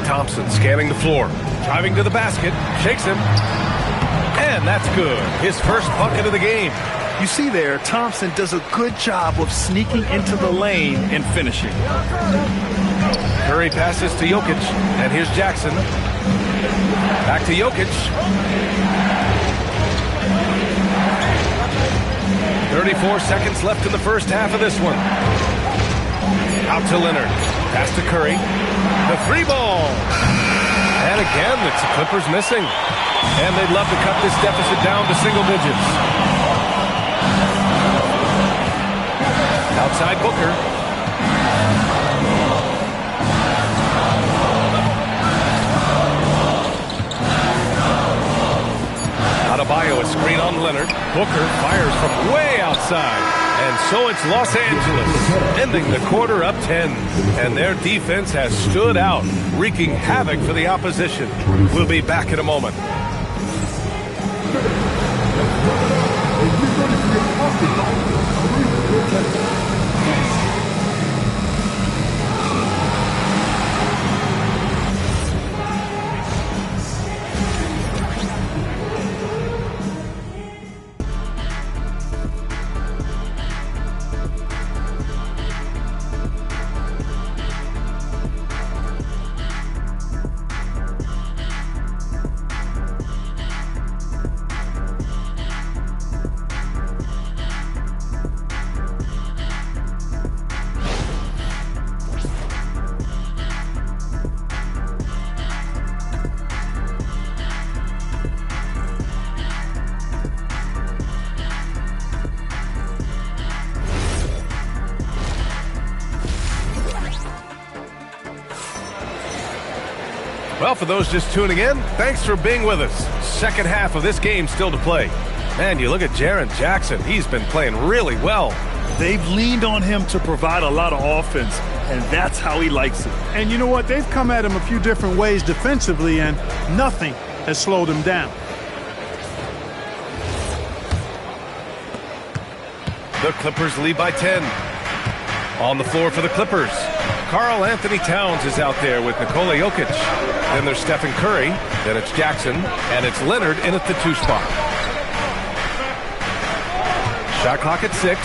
Thompson scanning the floor. Driving to the basket. Shakes him. And that's good. His first bucket of the game. You see there, Thompson does a good job of sneaking into the lane and finishing. Curry passes to Jokic. And here's Jackson. Back to Jokic. 34 seconds left in the first half of this one. Out to Leonard. Pass to Curry. The three ball. And again, it's the Clippers missing. And they'd love to cut this deficit down to single digits. Outside Booker. Adebayo, a screen on Leonard. Booker fires from way outside. And so it's Los Angeles, ending the quarter up 10. And their defense has stood out, wreaking havoc for the opposition. We'll be back in a moment. Well, for those just tuning in, thanks for being with us. Second half of this game still to play. Man, you look at Jaren Jackson. He's been playing really well. They've leaned on him to provide a lot of offense, and that's how he likes it. And you know what? They've come at him a few different ways defensively, and nothing has slowed him down. The Clippers lead by 10. On the floor for the Clippers, Karl Anthony Towns is out there with Nikola Jokic. Then there's Stephen Curry. Then it's Jackson. And it's Leonard in at the 2 spot. Shot clock at 6.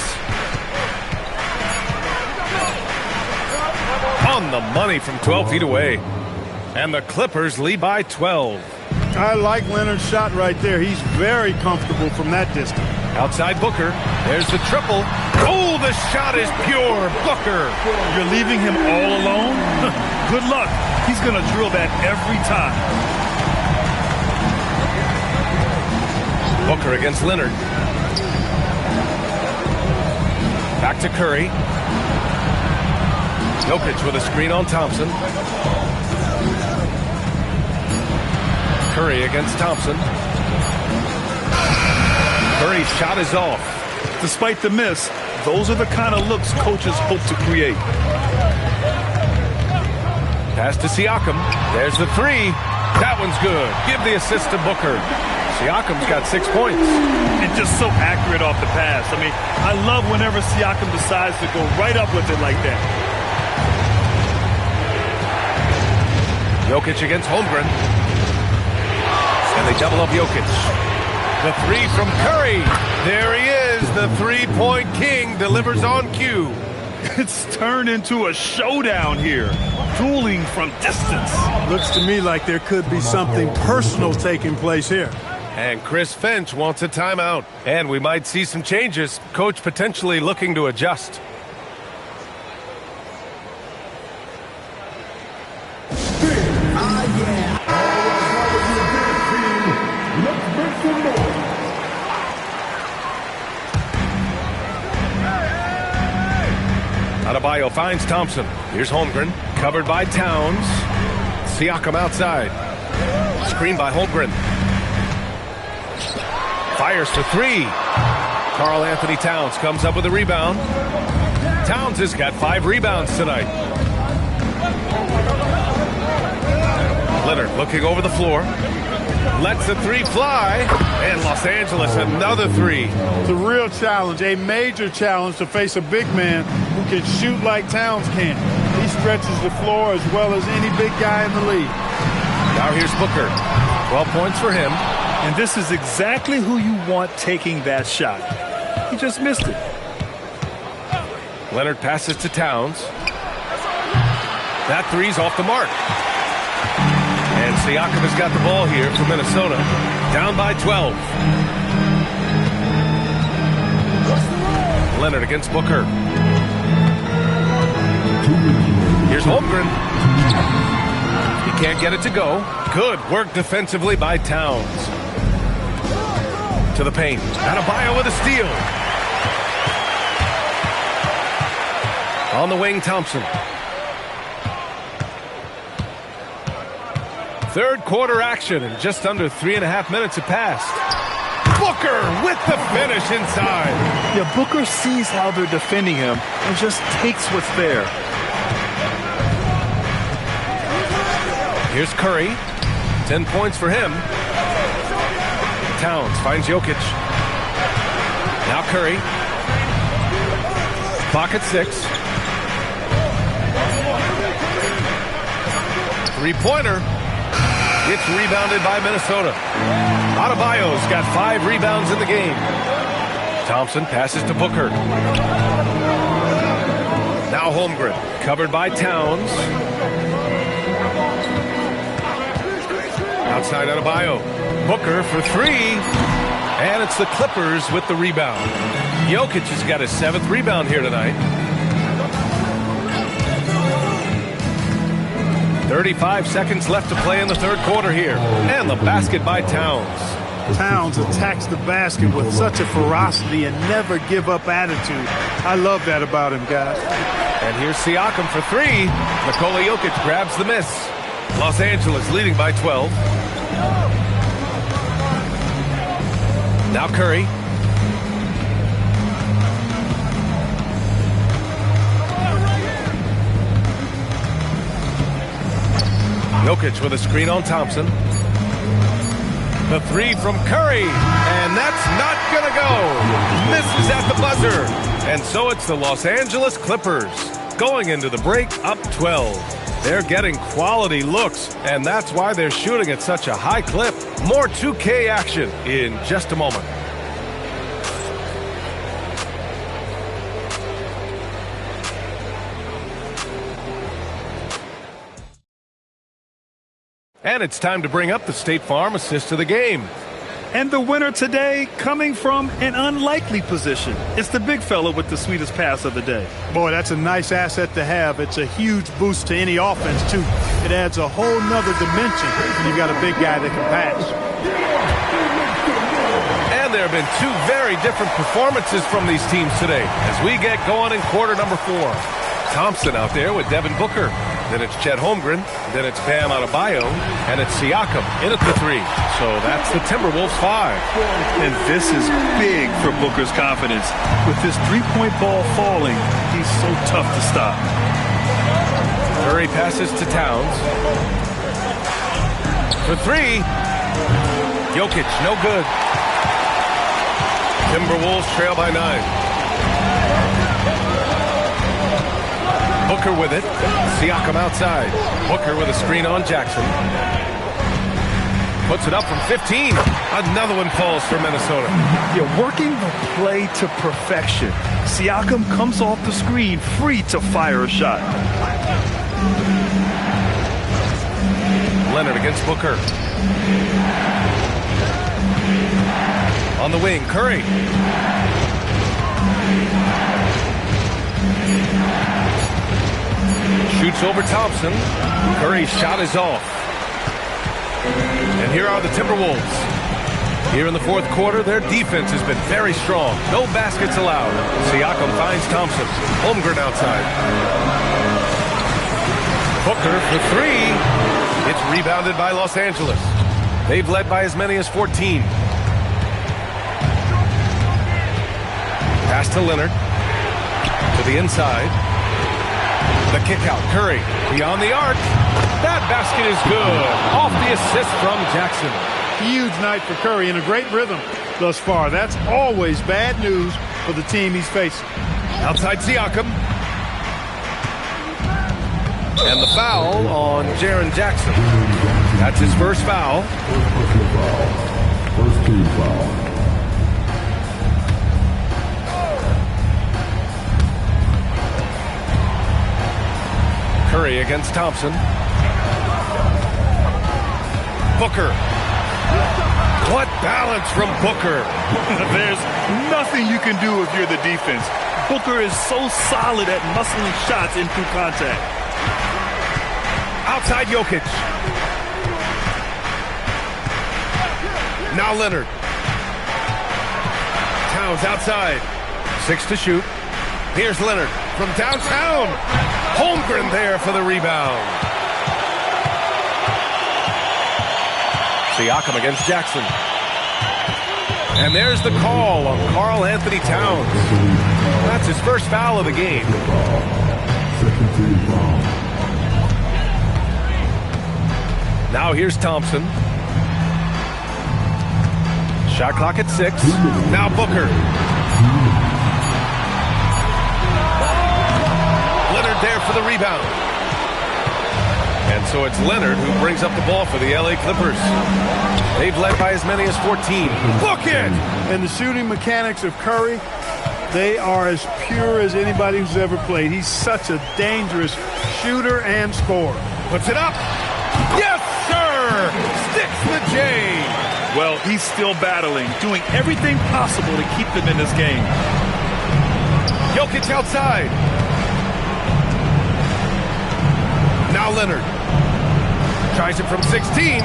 On the money from 12 feet away. And the Clippers lead by 12. I like Leonard's shot right there. He's very comfortable from that distance. Outside Booker. There's the triple. Oh, the shot is pure. Booker. You're leaving him all alone? Good luck. He's going to drill that every time. Booker against Leonard. Back to Curry. Jokic with a screen on Thompson. Curry against Thompson. Curry's shot is off. Despite the miss, those are the kind of looks coaches hope to create. Pass to Siakam. There's the 3. That one's good. Give the assist to Booker. Siakam's got 6 points. And just so accurate off the pass. I mean, I love whenever Siakam decides to go right up with it like that. Jokic against Holmgren. And they double up Jokic. The 3 from Curry. There he is. The three-point king delivers on cue. It's turned into a showdown here. Dueling from distance. Looks to me like there could be something personal taking place here. And Chris Finch wants a timeout. And we might see some changes. Coach potentially looking to adjust. Adebayo finds Thompson. Here's Holmgren. Covered by Towns. Siakam outside. Screen by Holmgren. Fires for three. Karl Anthony Towns comes up with a rebound. Towns has got 5 rebounds tonight. Leonard looking over the floor. Lets the three fly. And Los Angeles another 3. It's a real challenge, a major challenge to face a big man who can shoot like Towns can. He stretches the floor as well as any big guy in the league. Now here's Booker. 12 points for him. And this is exactly who you want taking that shot. He just missed it. Leonard passes to Towns. That 3's off the mark. And Siakam has got the ball here for Minnesota. Down by 12. Leonard against Booker. Here's Holmgren. He can't get it to go. Good work defensively by Towns. To the paint. Adebayo with a steal. On the wing, Thompson. Third quarter action, and just under 3.5 minutes have passed. Booker with the finish inside. Yeah, Booker sees how they're defending him and just takes what's there. Here's Curry. 10 points for him. Towns finds Jokic. Now Curry. Clock at 6. Three-pointer. It's rebounded by Minnesota. Adebayo's got 5 rebounds in the game. Thompson passes to Booker. Now Holmgren, covered by Towns. Outside Adebayo. Booker for 3. And it's the Clippers with the rebound. Jokic has got his 7th rebound here tonight. 35 seconds left to play in the third quarter here. And the basket by Towns. Towns attacks the basket with such a ferocity and never give up attitude. I love that about him, guys. And here's Siakam for 3. Nikola Jokic grabs the miss. Los Angeles leading by 12. Now Curry. Jokic with a screen on Thompson. The 3 from Curry. And that's not going to go. Misses at the buzzer. And so it's the Los Angeles Clippers going into the break up 12. They're getting quality looks, and that's why they're shooting at such a high clip. More 2K action in just a moment. And it's time to bring up the State Farm assist of the game. And the winner today coming from an unlikely position. It's the big fella with the sweetest pass of the day. Boy, that's a nice asset to have. It's a huge boost to any offense, too. It adds a whole nother dimension when you've got a big guy that can pass. And there have been 2 very different performances from these teams today as we get going in quarter number 4. Thompson out there with Devin Booker. Then it's Chet Holmgren. Then it's Bam Adebayo. And it's Siakam in at the 3. So that's the Timberwolves 5. And this is big for Booker's confidence. With this three-point ball falling, he's so tough to stop. Curry passes to Towns. For 3. Jokic, no good. Timberwolves trail by 9. Booker with it. Siakam outside. Booker with a screen on Jackson. Puts it up from 15. Another one falls for Minnesota. Yeah, working the play to perfection. Siakam comes off the screen free to fire a shot. Leonard against Booker. On the wing, Curry. Shoots over Thompson. Curry's shot is off. And here are the Timberwolves. Here in the fourth quarter, their defense has been very strong. No baskets allowed. Siakam finds Thompson. Holmgren outside. Booker for 3. It's rebounded by Los Angeles. They've led by as many as 14. Pass to Leonard. To the inside. The kick out. Curry beyond the arc. That basket is good. Off the assist from Jackson. Huge night for Curry and a great rhythm thus far. That's always bad news for the team he's facing. Outside Siakam. And the foul on Jaren Jackson. That's his first foul. First team foul. Curry against Thompson. Booker. What balance from Booker. There's nothing you can do if you're the defense. Booker is so solid at muscling shots in through contact. Outside Jokic. Now Leonard. Towns outside. 6 to shoot. Here's Leonard from downtown. Holmgren there for the rebound. Siakam against Jackson. And there's the call on Karl Anthony Towns. That's his first foul of the game. Second team foul. Now here's Thompson. Shot clock at 6. Now Booker. Leonard there for the rebound. And so it's Leonard who brings up the ball for the LA Clippers. They've led by as many as 14. Look it! And the shooting mechanics of Curry, they are as pure as anybody who's ever played. He's such a dangerous shooter and scorer. Puts it up. Yes, sir! Sticks the J. Well, he's still battling, doing everything possible to keep them in this game. Jokic outside. Now Leonard. Tries it from 16.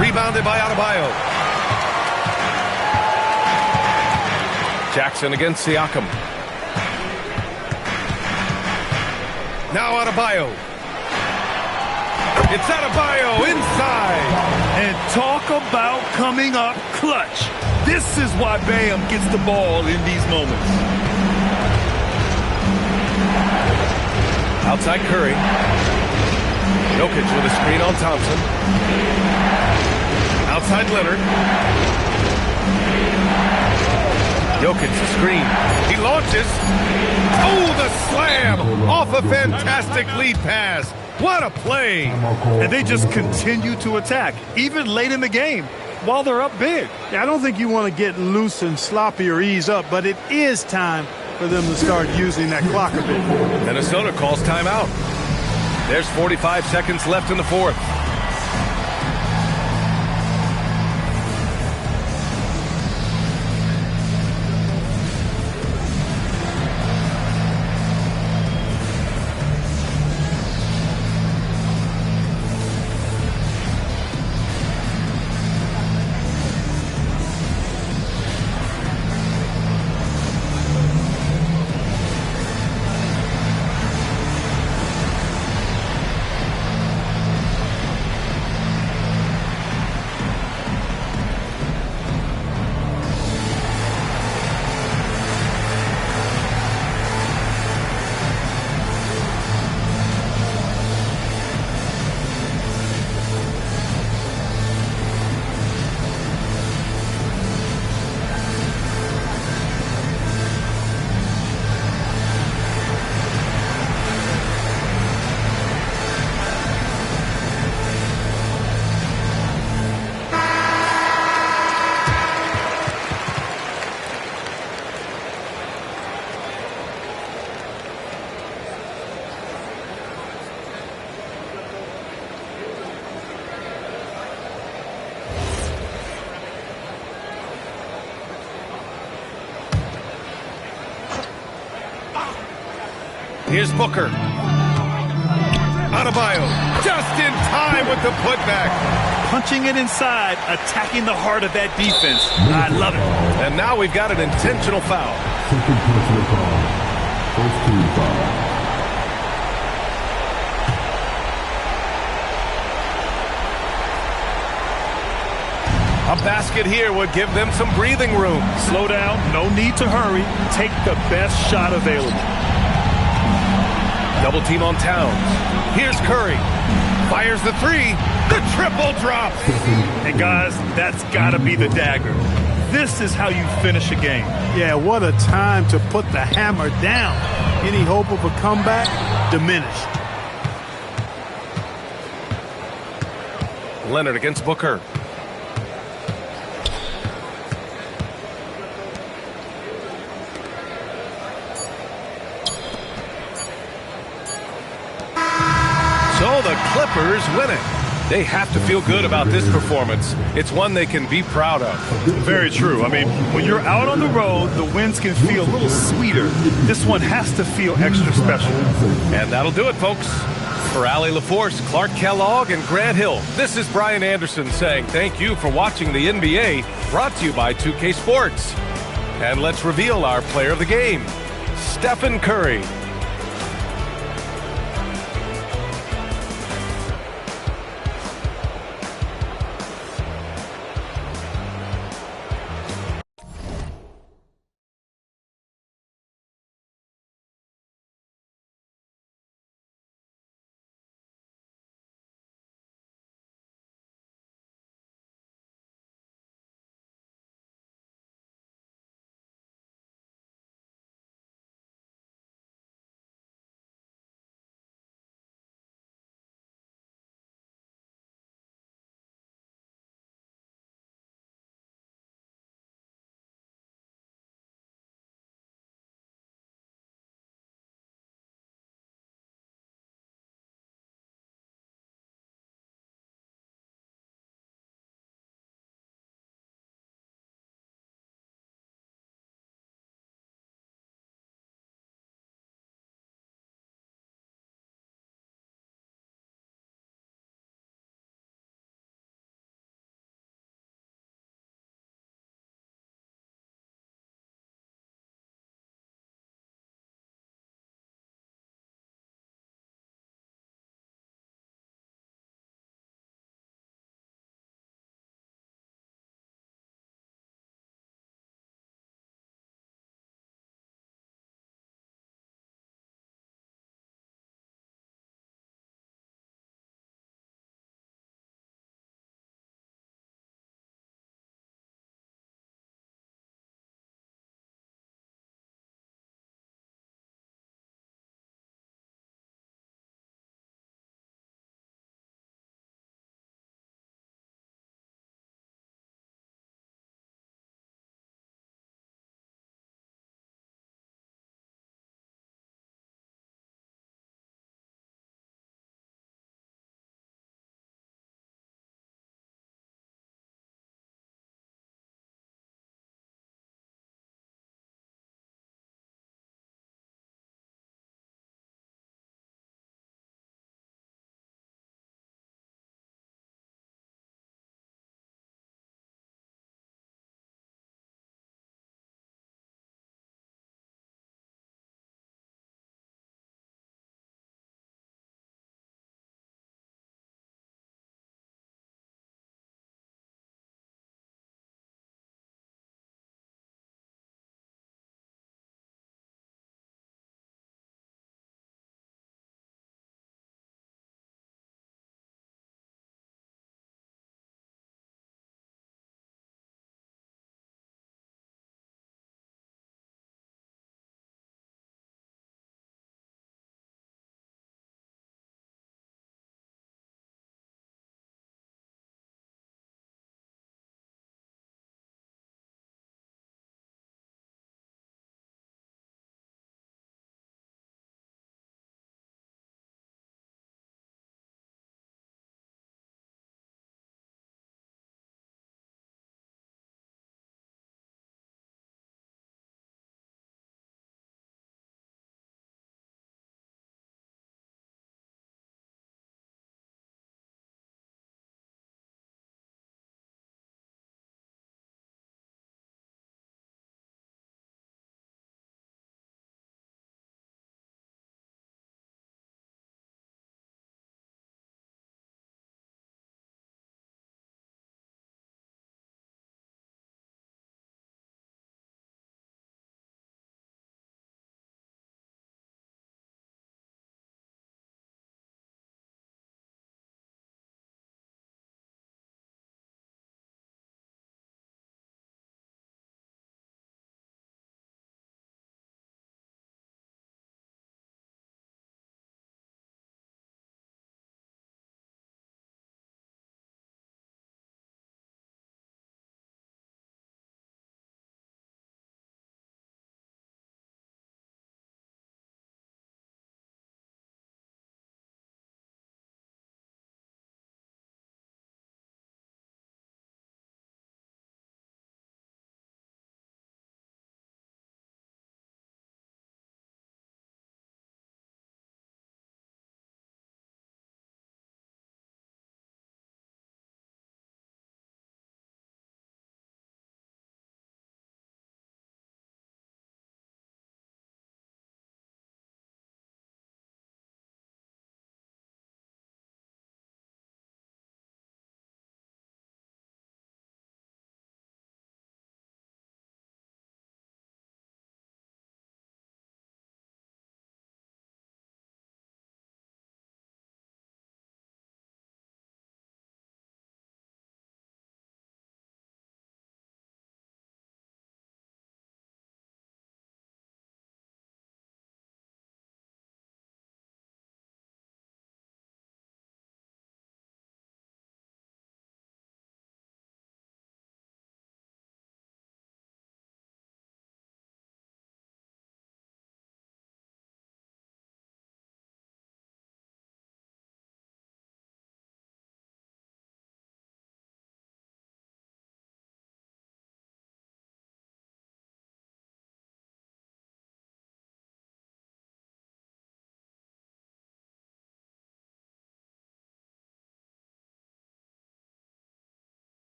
Rebounded by Adebayo. Jackson against Siakam. Now Adebayo. It's Adebayo inside. And talk about coming up clutch. This is why Bam gets the ball in these moments. Outside Curry. Jokic with a screen on Thompson. Outside Leonard. Jokic the screen. He launches. Oh, the slam off a fantastic lead pass. What a play. And they just continue to attack, even late in the game, while they're up big. Yeah, I don't think you want to get loose and sloppy or ease up, but it is time for them to start using that clock a bit. Minnesota calls timeout. There's 45 seconds left in the fourth. Here's Booker. Adebayo just in time with the putback. Punching it inside, attacking the heart of that defense. I love it. And now we've got an intentional foul. Second personal foul. First team foul. A basket here would give them some breathing room. Slow down, no need to hurry. Take the best shot available. Double team on Towns. Here's Curry. Fires the three. The triple drop. And guys, that's got to be the dagger. This is how you finish a game. Yeah, what a time to put the hammer down. Any hope of a comeback diminished. Leonard against Booker. So the Clippers win it. They have to feel good about this performance. It's one they can be proud of. Very true. I mean, when you're out on the road, the wins can feel a little sweeter. This one has to feel extra special. And that'll do it, folks. For Allie LaForce, Clark Kellogg, and Grant Hill, this is Brian Anderson saying thank you for watching the NBA, brought to you by 2K Sports. And let's reveal our player of the game, Stephen Curry.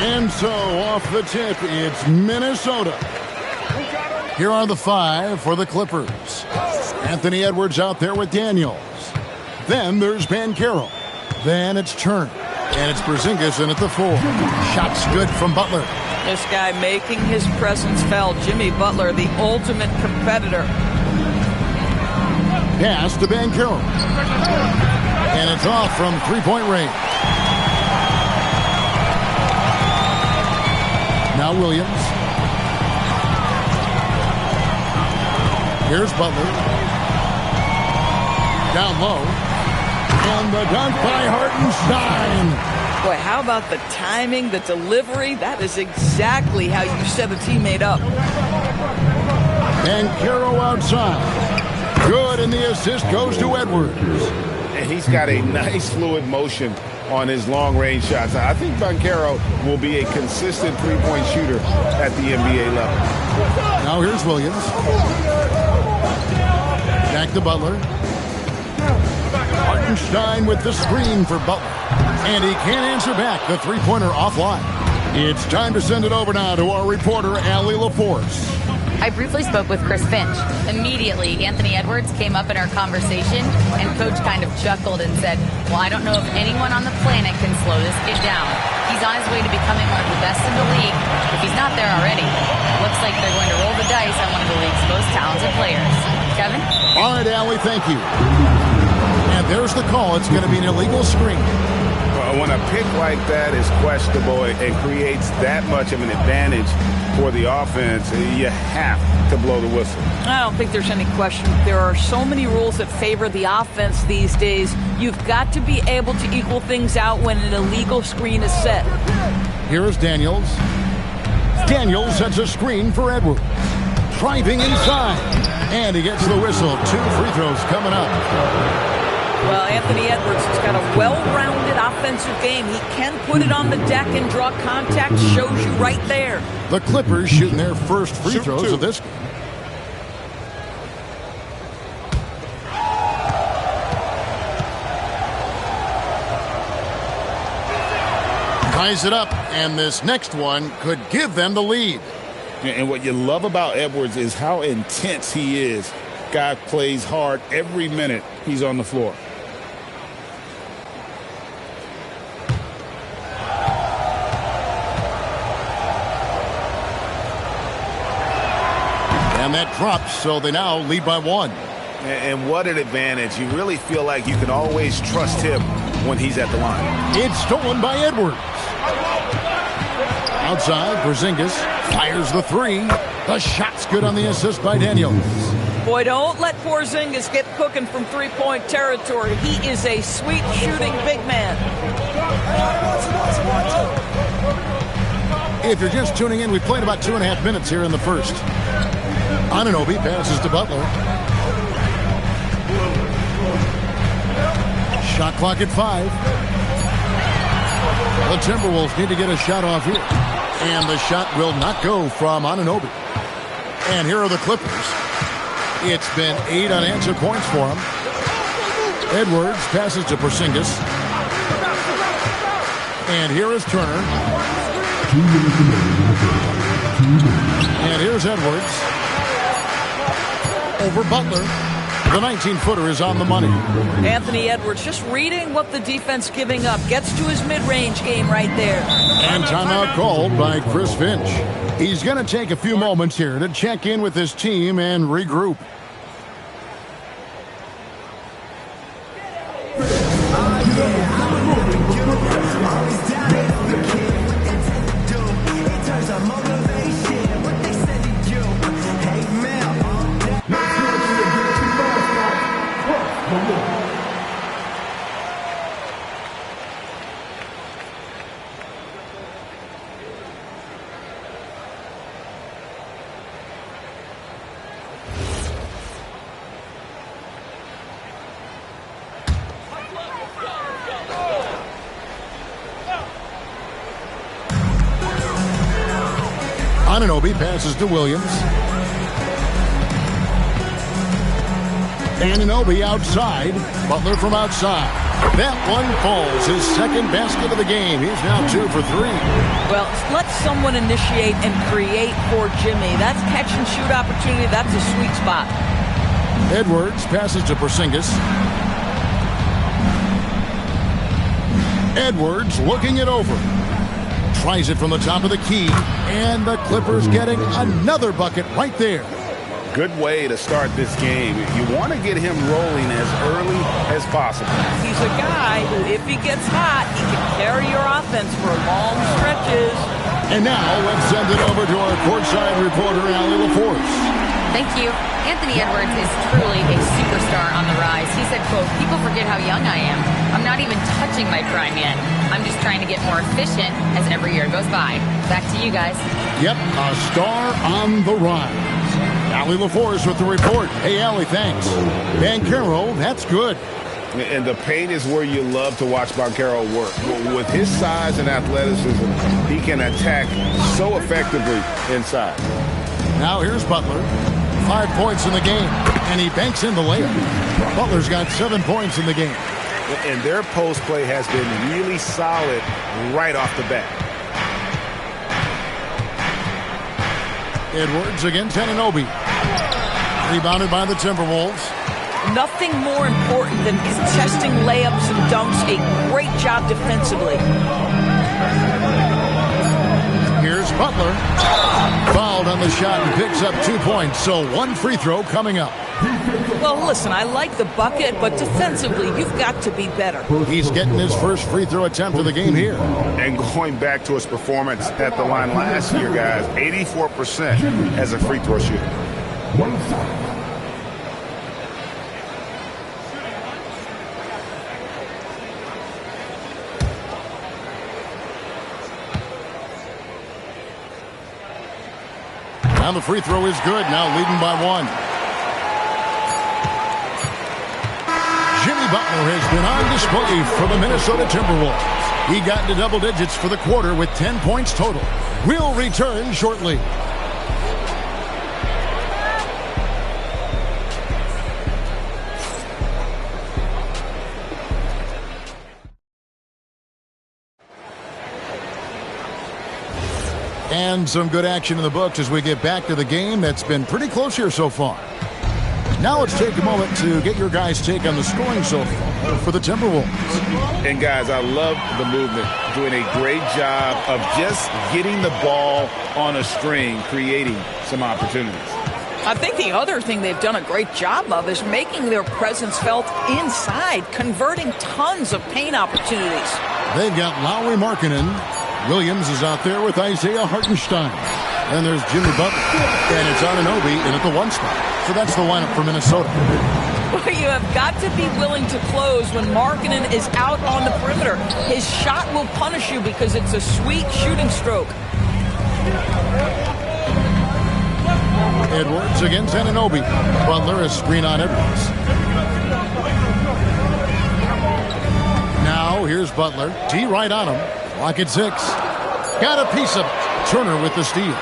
And so off the tip, it's Minnesota. Here are the 5 for the Clippers. Anthony Edwards out there with Daniels. Then there's Banchero. Then it's Turner. And it's Porzingis in at the 4. Shots good from Butler. This guy making his presence felt. Jimmy Butler, the ultimate competitor. Pass to Banchero. And it's off from three-point range. Now Williams. Here's Butler. Down low. And the dunk by Hartenstein. Boy, how about the timing, the delivery? That is exactly how you set a teammate up. Banchero outside. Good, and the assist goes to Edwards. And he's got a nice fluid motion on his long-range shots. I think Banchero will be a consistent three-point shooter at the NBA level. Now here's Williams. Back to Butler. Hartenstein with the screen for Butler. And he can't answer back. The three-pointer offline. It's time to send it over now to our reporter, Allie LaForce. I briefly spoke with Chris Finch. Immediately, Anthony Edwards came up in our conversation, and Coach kind of chuckled and said, well, I don't know if anyone on the planet can slow this kid down. He's on his way to becoming one of the best in the league, if he's not there already. Looks like they're going to roll the dice on one of the league's most talented players. Kevin? All right, Allie, thank you. And there's the call. It's going to be an illegal screen. When a pick like that is questionable and creates that much of an advantage for the offense, you have to blow the whistle. I don't think there's any question. There are so many rules that favor the offense these days. You've got to be able to equal things out when an illegal screen is set. Here's Daniels. Daniels sets a screen for Edwards. Driving inside. And he gets the whistle. 2 free throws coming up. Well, Anthony Edwards has got a well-rounded offensive game. He can put it on the deck and draw contact. Shows you right there. The Clippers shooting their first free throws of this game. Ties it up, and this next one could give them the lead. And what you love about Edwards is how intense he is. Guy plays hard every minute he's on the floor. And that drops, so they now lead by 1. And what an advantage. You really feel like you can always trust him when he's at the line. It's stolen by Edwards. Outside, Porzingis fires the 3. The shot's good on the assist by Daniels. Boy, don't let Porzingis get cooking from three-point territory. He is a sweet shooting big man. If you're just tuning in, we played about 2.5 minutes here in the first. Anunoby passes to Butler. Shot clock at 5. The Timberwolves need to get a shot off here. And the shot will not go from Anunoby. And here are the Clippers. It's been 8 unanswered points for him. Edwards passes to Porzingis. And here is Turner. And here's Edwards. Over Butler. The 19-footer is on the money. Anthony Edwards just reading what the defense giving up. Gets to his mid-range game right there. And timeout called by Chris Finch. He's going to take a few moments here to check in with his team and regroup. Anunoby passes to Williams. Anunoby outside. Butler from outside. That one falls. His second basket of the game. He's now 2 for 3. Well, let someone initiate and create for Jimmy. That's catch and shoot opportunity. That's a sweet spot. Edwards passes to Porzingis. Edwards looking it over. Tries it from the top of the key. And the Clippers getting another bucket right there. Good way to start this game. You want to get him rolling as early as possible. He's a guy who, if he gets hot, he can carry your offense for long stretches. And now let's send it over to our courtside reporter, Allie LaForce. Thank you. Anthony Edwards is truly a superstar on the rise. He said, quote, "People forget how young I am. I'm not even touching my prime yet. I'm just trying to get more efficient as every year goes by." Back to you guys. Yep, a star on the rise. Allie LaForce with the report. Hey, Allie, thanks. Banchero, that's good. And the paint is where you love to watch Banchero work. With his size and athleticism, he can attack so effectively inside. Now here's Butler. 5 points in the game, and he banks in the layup. Butler's got 7 points in the game. And their post play has been really solid right off the bat. Edwards against Anunoby. Rebounded by the Timberwolves. Nothing more important than contesting layups and dunks. A great job defensively. Here's Butler. Fouled on the shot and picks up 2 points. So 1 free throw coming up. Well, listen, I like the bucket, but defensively, you've got to be better. He's getting his first free throw attempt of the game here. And going back to his performance at the line last year, guys, 84% as a free throw shooter. Now the free throw is good. Now leading by 1. Jimmy Butler has been on display for the Minnesota Timberwolves. He got into double digits for the quarter with 10 points total. We'll return shortly. And some good action in the books as we get back to the game that's been pretty close here so far. Now let's take a moment to get your guys' take on the scoring so far for the Timberwolves. And guys, I love the movement. Doing a great job of just getting the ball on a string, creating some opportunities. I think the other thing they've done a great job of is making their presence felt inside, converting tons of paint opportunities. They've got Lauri Markkanen. Williams is out there with Isaiah Hartenstein. And there's Jimmy Butler. And it's Anunoby in at the 1 spot. So that's the lineup for Minnesota. Well, you have got to be willing to close when Markkanen is out on the perimeter. His shot will punish you because it's a sweet shooting stroke. Edwards against Anunoby. Butler is screen on Edwards. Now here's Butler. T right on him. Clock at 6. Got a piece of it. Turner with the steal.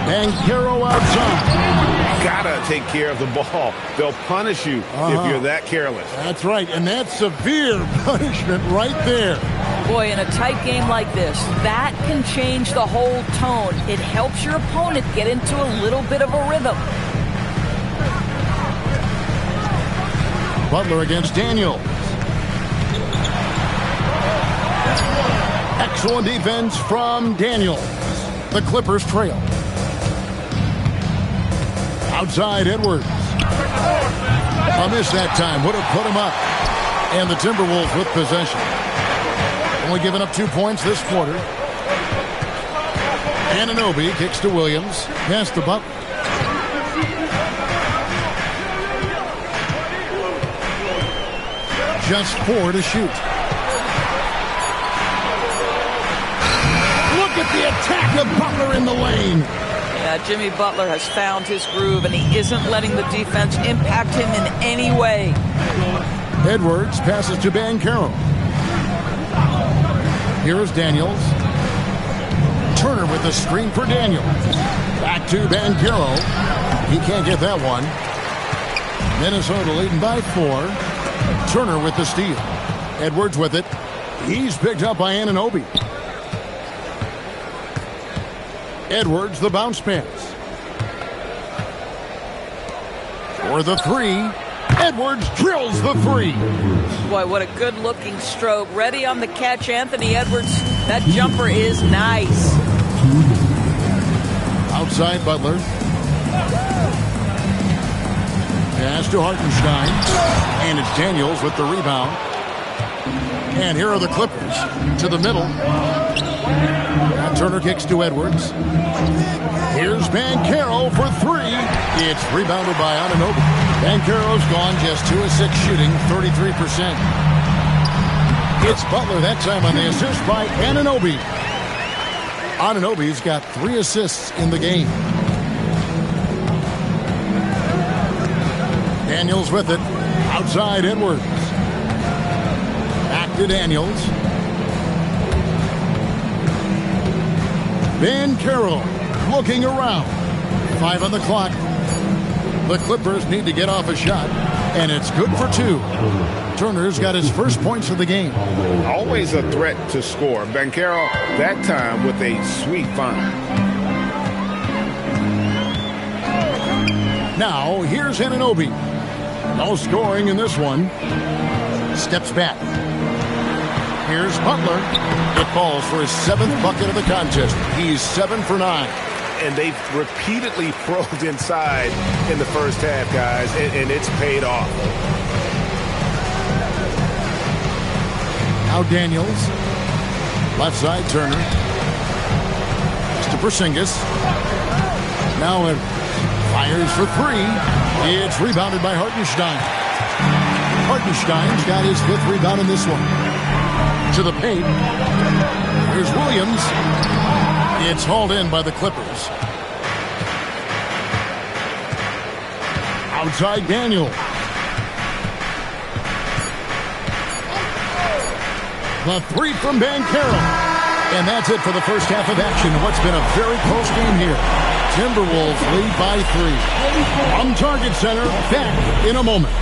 Banchero outside. Gotta take care of the ball. They'll punish you if you're that careless. That's right, and that's severe punishment right there. Boy, in a tight game like this, that can change the whole tone. It helps your opponent get into a little bit of a rhythm. Butler against Daniels. Excellent defense from Daniels. The Clippers trail. Outside Edwards. A miss that time. Would have put him up. And the Timberwolves with possession. Only giving up 2 points this quarter. Anunoby kicks to Williams. Pass to Butler. Just 4 to shoot. Look at the attack of Butler in the lane. Yeah, Jimmy Butler has found his groove, and he isn't letting the defense impact him in any way. Edwards passes to Banchero. Here is Daniels. Turner with the screen for Daniels. Back to Banchero. He can't get that one. Minnesota leading by 4. Turner with the steal. Edwards with it. He's picked up by Anunoby. Edwards, the bounce pass. For the 3. Edwards drills the 3. Boy, what a good-looking stroke. Ready on the catch, Anthony Edwards. That jumper is nice. Outside Butler. Pass to Hartenstein. And it's Daniels with the rebound. And here are the Clippers to the middle. Now Turner kicks to Edwards. Here's Banchero for 3. It's rebounded by Anunoby. Banchero's gone just 2 of 6 shooting, 33%. It's Butler that time on the assist by Anunoby. Anunoby's got 3 assists in the game. Daniels with it. Outside Edwards. Back to Daniels. Banchero looking around. 5 on the clock. The Clippers need to get off a shot, and it's good for 2. Turner's got his first points of the game. Always a threat to score. Banchero that time with a sweet find. Now, here's Anunoby. No scoring in this one. Steps back. Here's Butler. It falls for his 7th bucket of the contest. He's 7 for 9. And they've repeatedly probed inside in the first half, guys, and it's paid off. Now Daniels. Left side, Turner. It's to Porzingis. Now it fires for 3. It's rebounded by Hartenstein. Hartenstein's got his 5th rebound in this one. To the paint. Here's Williams. It's hauled in by the Clippers. Outside Daniel. The 3 from Banchero. And that's it for the first half of action. What's been a very close game here. Timberwolves lead by 3. From Target Center, back in a moment.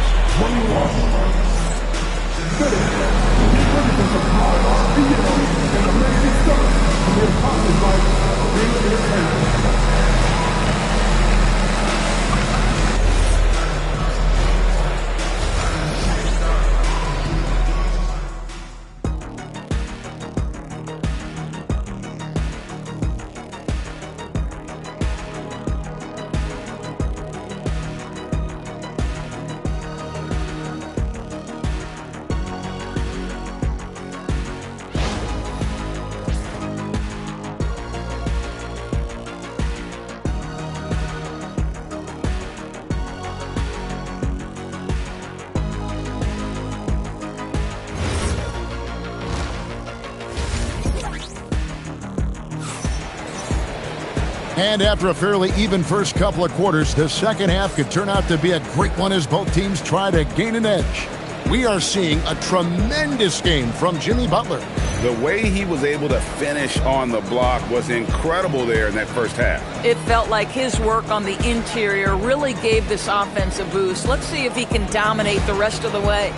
And after a fairly even first couple of quarters, the second half could turn out to be a great one as both teams try to gain an edge. We are seeing a tremendous game from Jimmy Butler. The way he was able to finish on the block was incredible there in that first half. It felt like his work on the interior really gave this offense a boost. Let's see if he can dominate the rest of the way.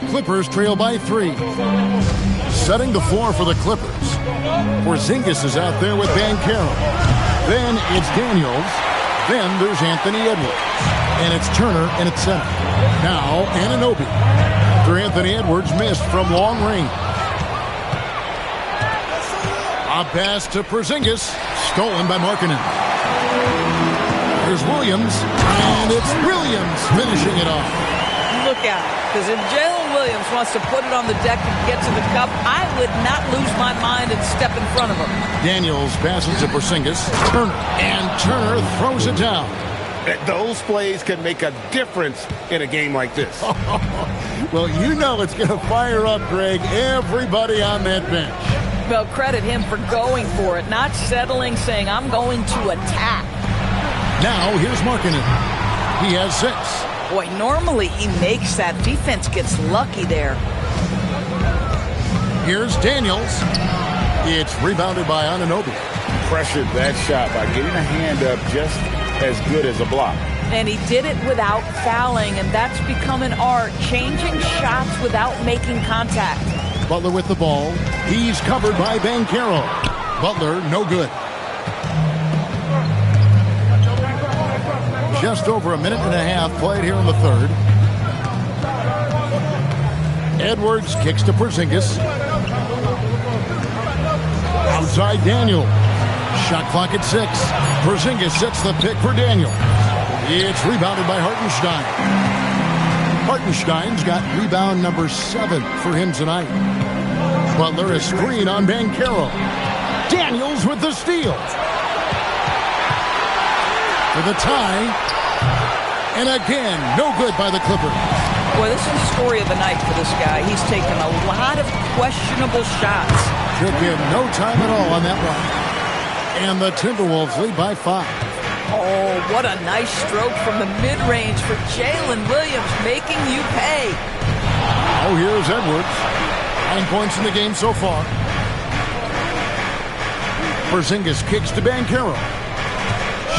Clippers trail by 3. Setting the floor for the Clippers. Porzingis is out there with Banchero. Then it's Daniels. Then there's Anthony Edwards. And it's Turner and it's center. Now Anunoby. After Anthony Edwards missed from long range. A pass to Porzingis. Stolen by Markkanen. There's Williams. And it's Williams finishing it off. Look out, because if Jalen Williams wants to put it on the deck and get to the cup, I would not lose my mind and step in front of him. Daniels passes to Porzingis. Turner. And Turner throws it down. Those plays can make a difference in a game like this. Well, you know it's going to fire up, Greg, everybody on that bench. Well, credit him for going for it, not settling, saying, I'm going to attack. Now, here's Markkanen. He has 6. Boy, normally he makes that. Defense gets lucky there. Here's Daniels. It's rebounded by Anunoby. pressured that shot by getting a hand up just as good as a block. And he did it without fouling, and that's become an art, changing shots without making contact. Butler with the ball. He's covered by Banchero. Butler, no good. Just over a minute and a half played here in the third. Edwards kicks to Porzingis. Outside Daniel. Shot clock at 6. Porzingis sets the pick for Daniel. It's rebounded by Hartenstein. Hartenstein's got rebound number 7 for him tonight. Butler a screen on Banchero. Daniels with the steal. For the tie. And again, no good by the Clippers. Boy, this is the story of the night for this guy. He's taken a lot of questionable shots. Took him no time at all on that one. And the Timberwolves lead by 5. Oh, what a nice stroke from the mid-range for Jalen Williams, making you pay. Oh, here's Edwards. 9 points in the game so far. Porzingis kicks to Banchero.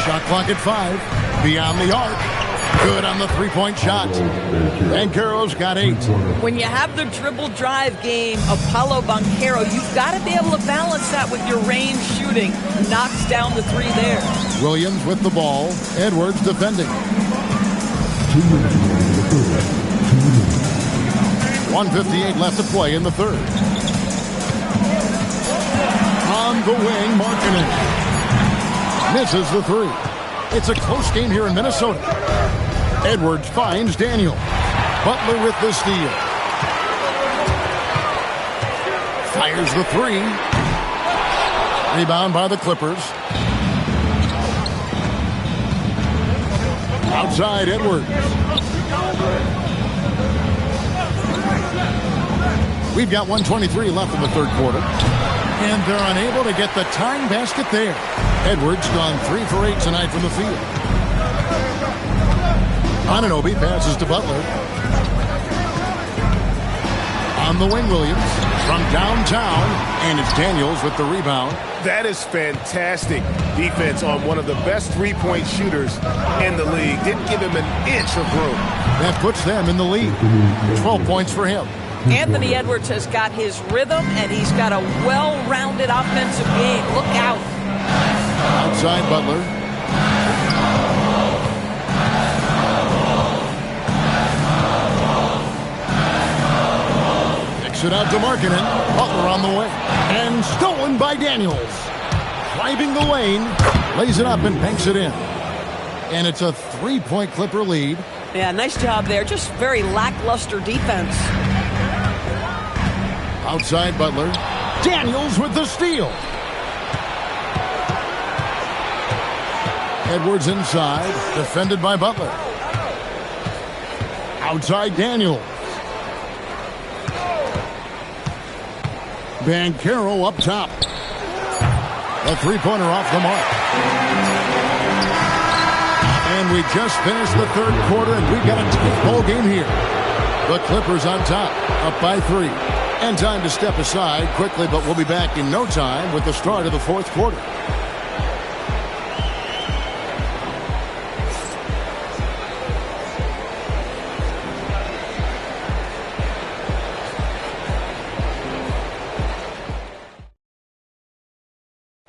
Shot clock at 5. Beyond the arc. Good on the three-point shot. Banchero's got 8. When you have the dribble drive game of Paolo Banchero, you've got to be able to balance that with your range shooting. Knocks down the 3 there. Williams with the ball. Edwards defending. 1:58 left to play in the third. On the wing, Markkanen. Misses the 3. It's a close game here in Minnesota. Edwards finds Daniel. Butler with the steal. Fires the 3. Rebound by the Clippers. Outside Edwards. We've got 1:23 left in the third quarter. And they're unable to get the tying basket there. Edwards gone 3 for 8 tonight from the field. Anunoby passes to Butler. On the wing, Williams from downtown, and it's Daniels with the rebound. That is fantastic defense on one of the best three-point shooters in the league. Didn't give him an inch of room. That puts them in the lead. 12 points for him. Anthony Edwards has got his rhythm, and he's got a well-rounded offensive game. Look out. Outside Butler. Kicks it out to Markkanen. Butler on the way. And stolen by Daniels. Driving the lane. Lays it up and banks it in. And it's a 3-point Clipper lead. Yeah, nice job there. Just very lackluster defense. Outside Butler. Daniels with the steal. Edwards inside. Defended by Butler. Outside Daniels. Banchero up top. A three-pointer off the mark. And we just finished the third quarter, and we've got a tight ball game here. The Clippers on top, up by 3. And time to step aside quickly, but we'll be back in no time with the start of the fourth quarter.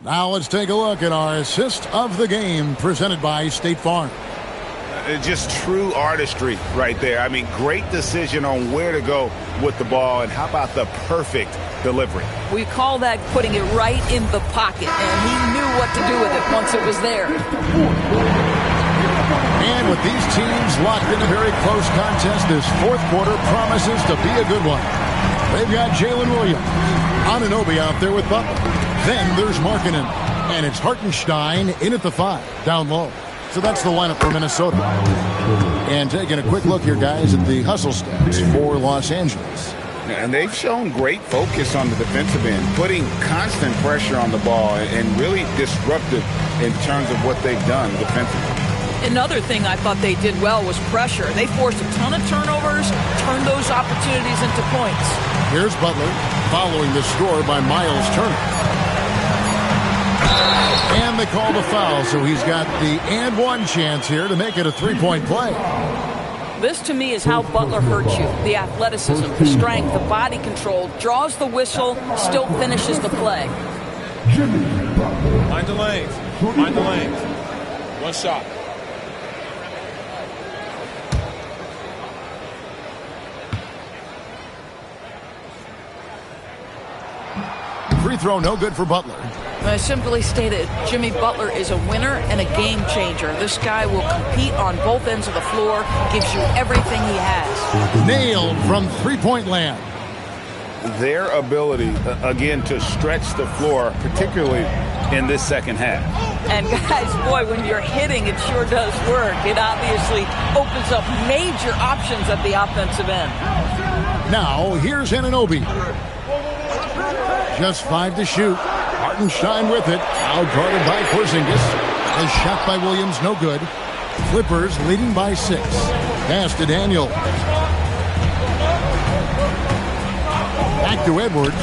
Now let's take a look at our assist of the game presented by State Farm. Just true artistry right there. I mean, great decision on where to go with the ball, and how about the perfect delivery? We call that putting it right in the pocket, and he knew what to do with it once it was there. And with these teams locked in a very close contest, this fourth quarter promises to be a good one. They've got Jalen Williams, Anunoby out there with Butler. Then there's Markkanen, and it's Hartenstein in at the 5, down low. So that's the lineup for Minnesota. And taking a quick look here, guys, at the hustle stats for Los Angeles. And they've shown great focus on the defensive end, putting constant pressure on the ball and really disruptive in terms of what they've done defensively. Another thing I thought they did well was pressure. They forced a ton of turnovers, turned those opportunities into points. Here's Butler following the score by Miles Turner. And they call the foul, so he's got the and one chance here to make it a three-point play. This, to me, is how Butler hurts you. The athleticism, the strength, the body control, draws the whistle, still finishes the play. Mind the lanes. Mind the lanes. One shot. Free throw no good for Butler. I simply stated, Jimmy Butler is a winner and a game changer. This guy will compete on both ends of the floor, gives you everything he has. Nailed from three-point land. Their ability, again, to stretch the floor, particularly in this second half. And guys, boy, when you're hitting, it sure does work. It obviously opens up major options at the offensive end. Now, here's Anunoby. Just 5 to shoot. Hartenstein with it. Outguarded by Porzingis. A shot by Williams, no good. Clippers leading by 6. Pass to Daniel. Back to Edwards.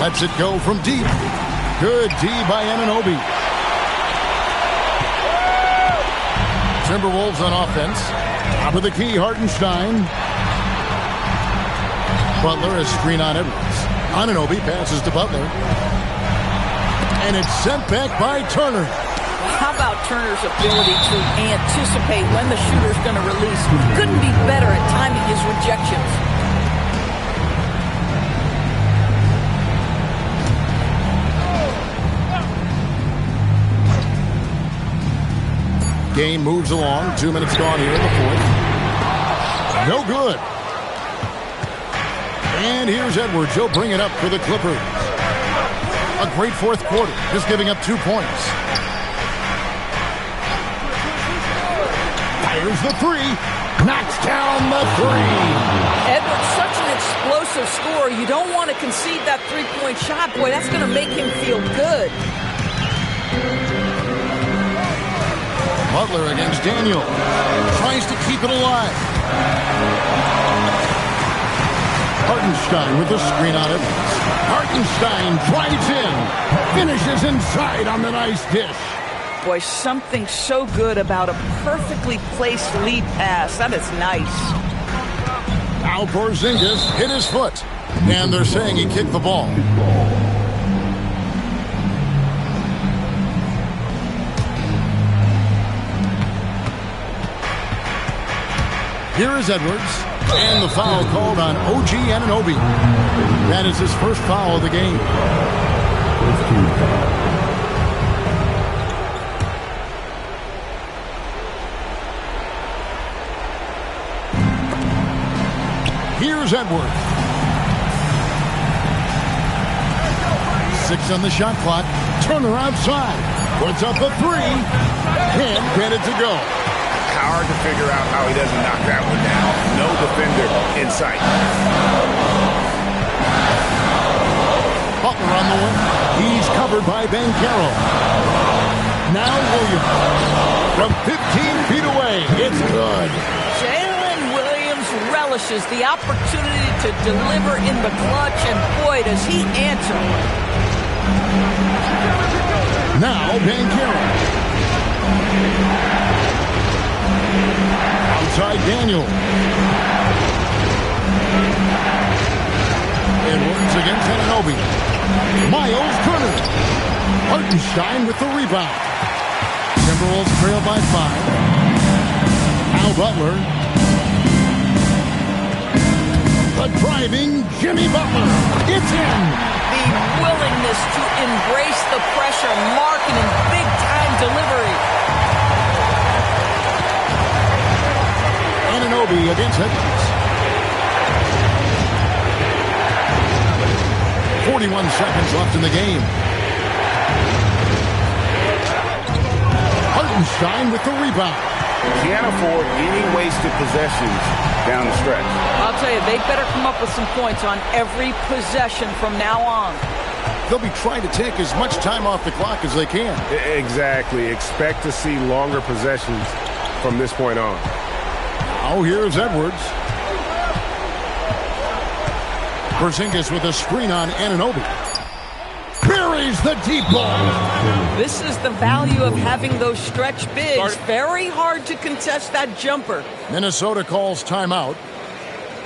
Lets it go from deep. Good D by Anunoby. Timberwolves on offense. Top of the key, Hartenstein. Butler has screen on Edwards. Anunoby passes to Butler. And it's sent back by Turner. How about Turner's ability to anticipate when the shooter's going to release? Couldn't be better at timing his rejections. Game moves along. 2 minutes gone here in the fourth. No good. And here's Edwards. He'll bring it up for the Clippers. A great fourth quarter. Just giving up 2 points. Fires the three. Knocks down the three. Edwards, such an explosive scorer. You don't want to concede that three-point shot. Boy, that's going to make him feel good. Butler against Daniel. Tries to keep it alive. Hartenstein with the screen on it. Hartenstein drives in. Finishes inside on the nice dish. Boy, something so good about a perfectly placed lead pass. That is nice. Now Porzingis hit his foot. And they're saying he kicked the ball. Here is Edwards. And the foul called on OG Anunoby. That is his first foul of the game. Here's Edwards. 6 on the shot clock. Turner outside. Puts up a 3. Can't get it to go. Hard to figure out how he doesn't knock that one down. No defender in sight. Butler on the wing. He's covered by Banchero. Now Williams. From 15 feet away. It's good. Jalen Williams relishes the opportunity to deliver in the clutch, and boy, does he answer. Now Banchero. Outside Daniel. Edwards against Anunoby. Miles Turner. Hartenstein with the rebound. Timberwolves trail by 5. Al Butler. The driving Jimmy Butler. It's in. The willingness to embrace the pressure, marking in big-time delivery. Anunoby against Edwards. 41 seconds left in the game. Hartenstein with the rebound. Can't afford any wasted possessions down the stretch. I'll tell you, they better come up with some points on every possession from now on. They'll be trying to take as much time off the clock as they can. Exactly. Expect to see longer possessions from this point on. Now here's Edwards. Porzingis with a screen on Anunoby. Buries There's the deep ball. This is the value of having those stretch bigs. Very hard to contest that jumper. Minnesota calls timeout.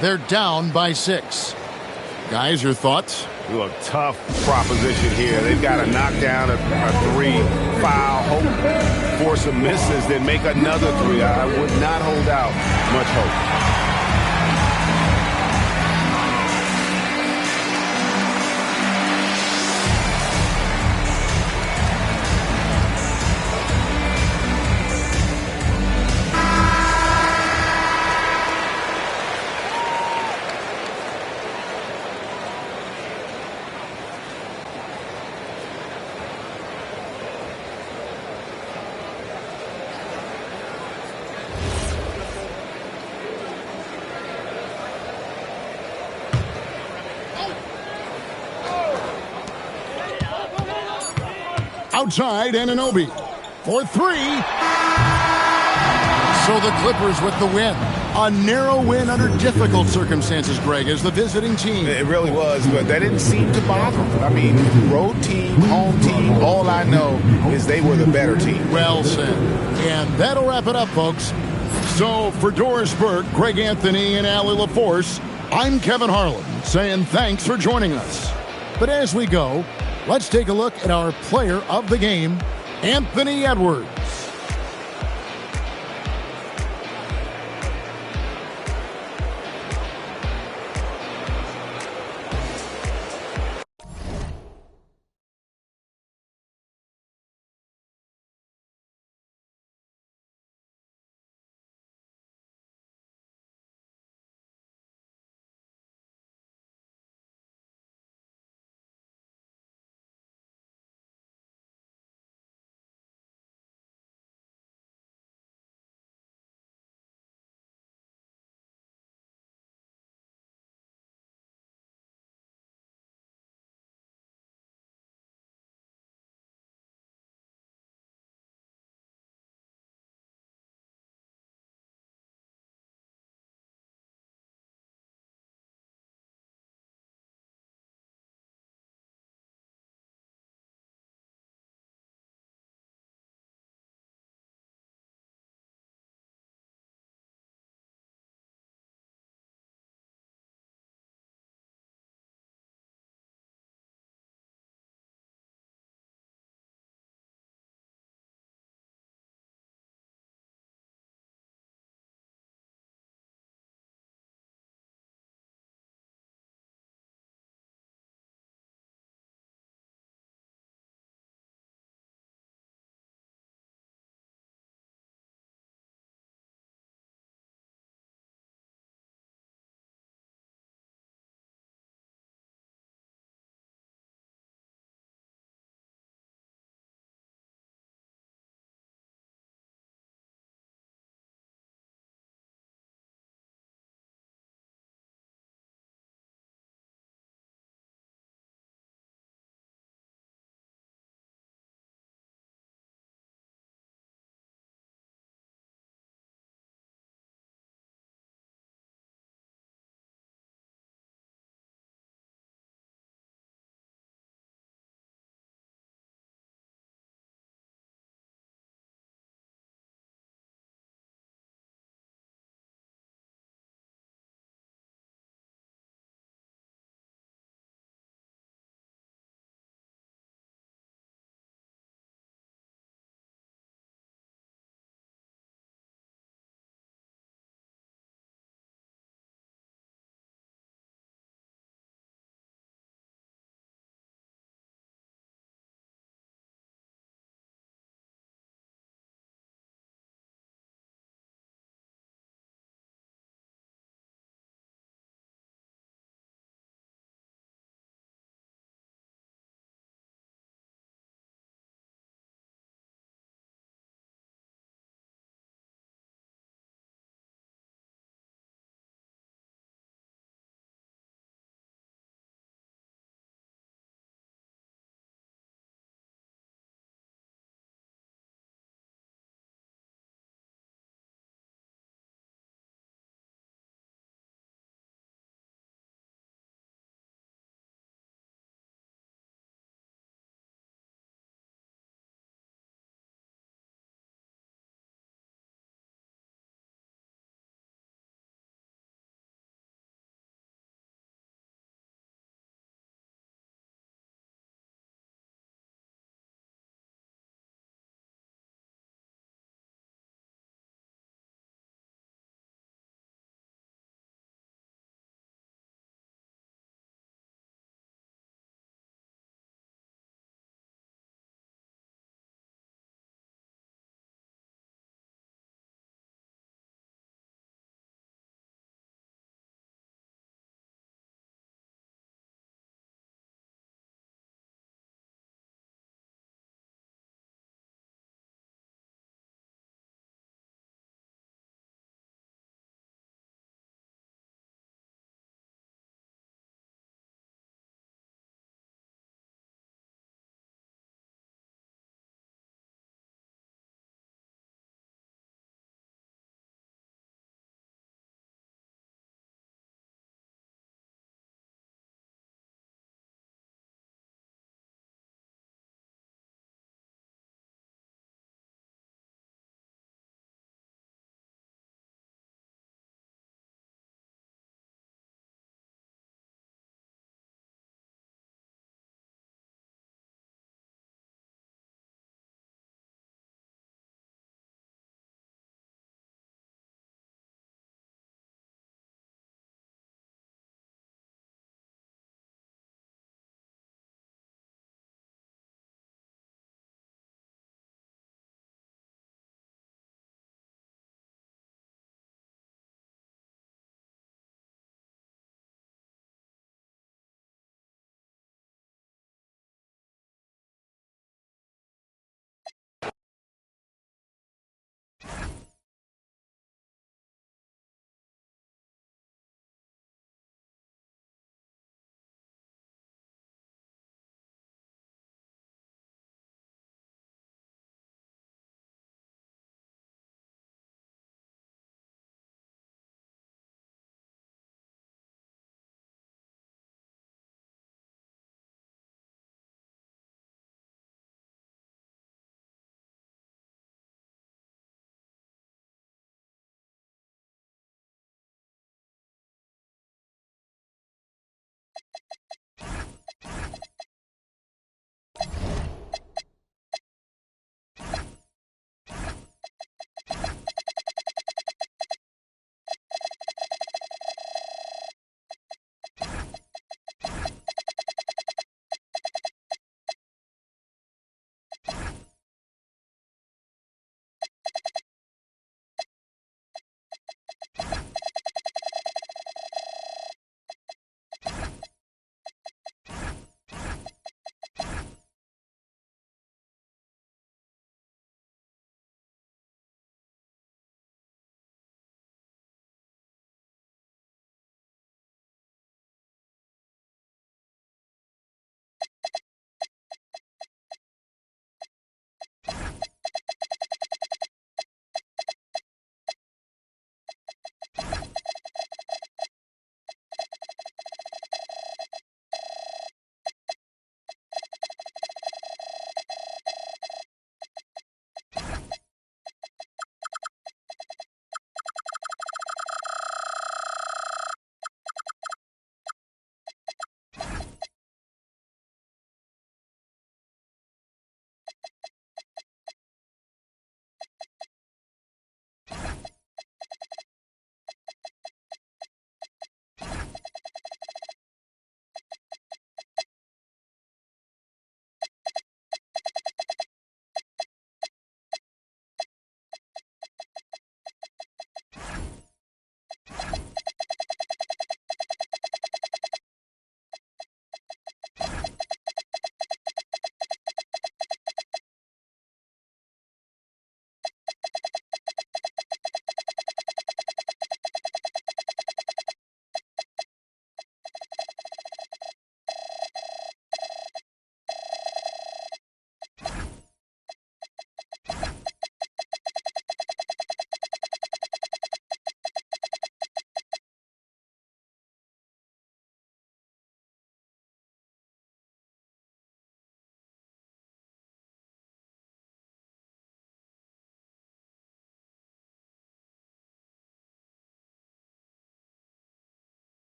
They're down by 6. Guys, your thoughts? Look, tough proposition here. They've got to knock down a 3, foul, hope for some misses, then make another 3. I would not hold out much hope. Outside, Anunoby for 3. So the Clippers with the win. A narrow win under difficult circumstances, Greg, as the visiting team. It really was, but that didn't seem to bother them. I mean, road team, home team, all I know is they were the better team. Well said. And that'll wrap it up, folks. So for Doris Burke, Greg Anthony, and Allie LaForce, I'm Kevin Harlan saying thanks for joining us. But as we go, let's take a look at our player of the game, Anthony Edwards.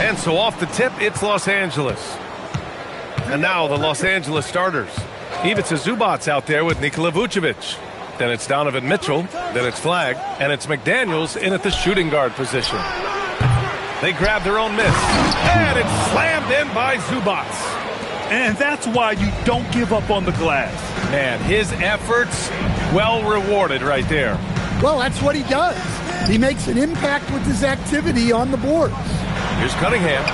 And so off the tip, it's Los Angeles. And now the Los Angeles starters. Ivica Zubac's out there with Nikola Vucevic. Then it's Donovan Mitchell. Then it's Flagg. And it's McDaniels in at the shooting guard position. They grab their own miss. And it's slammed in by Zubac. And that's why you don't give up on the glass. Man, his efforts well rewarded right there. Well, that's what he does. He makes an impact with his activity on the boards. Here's Cunningham.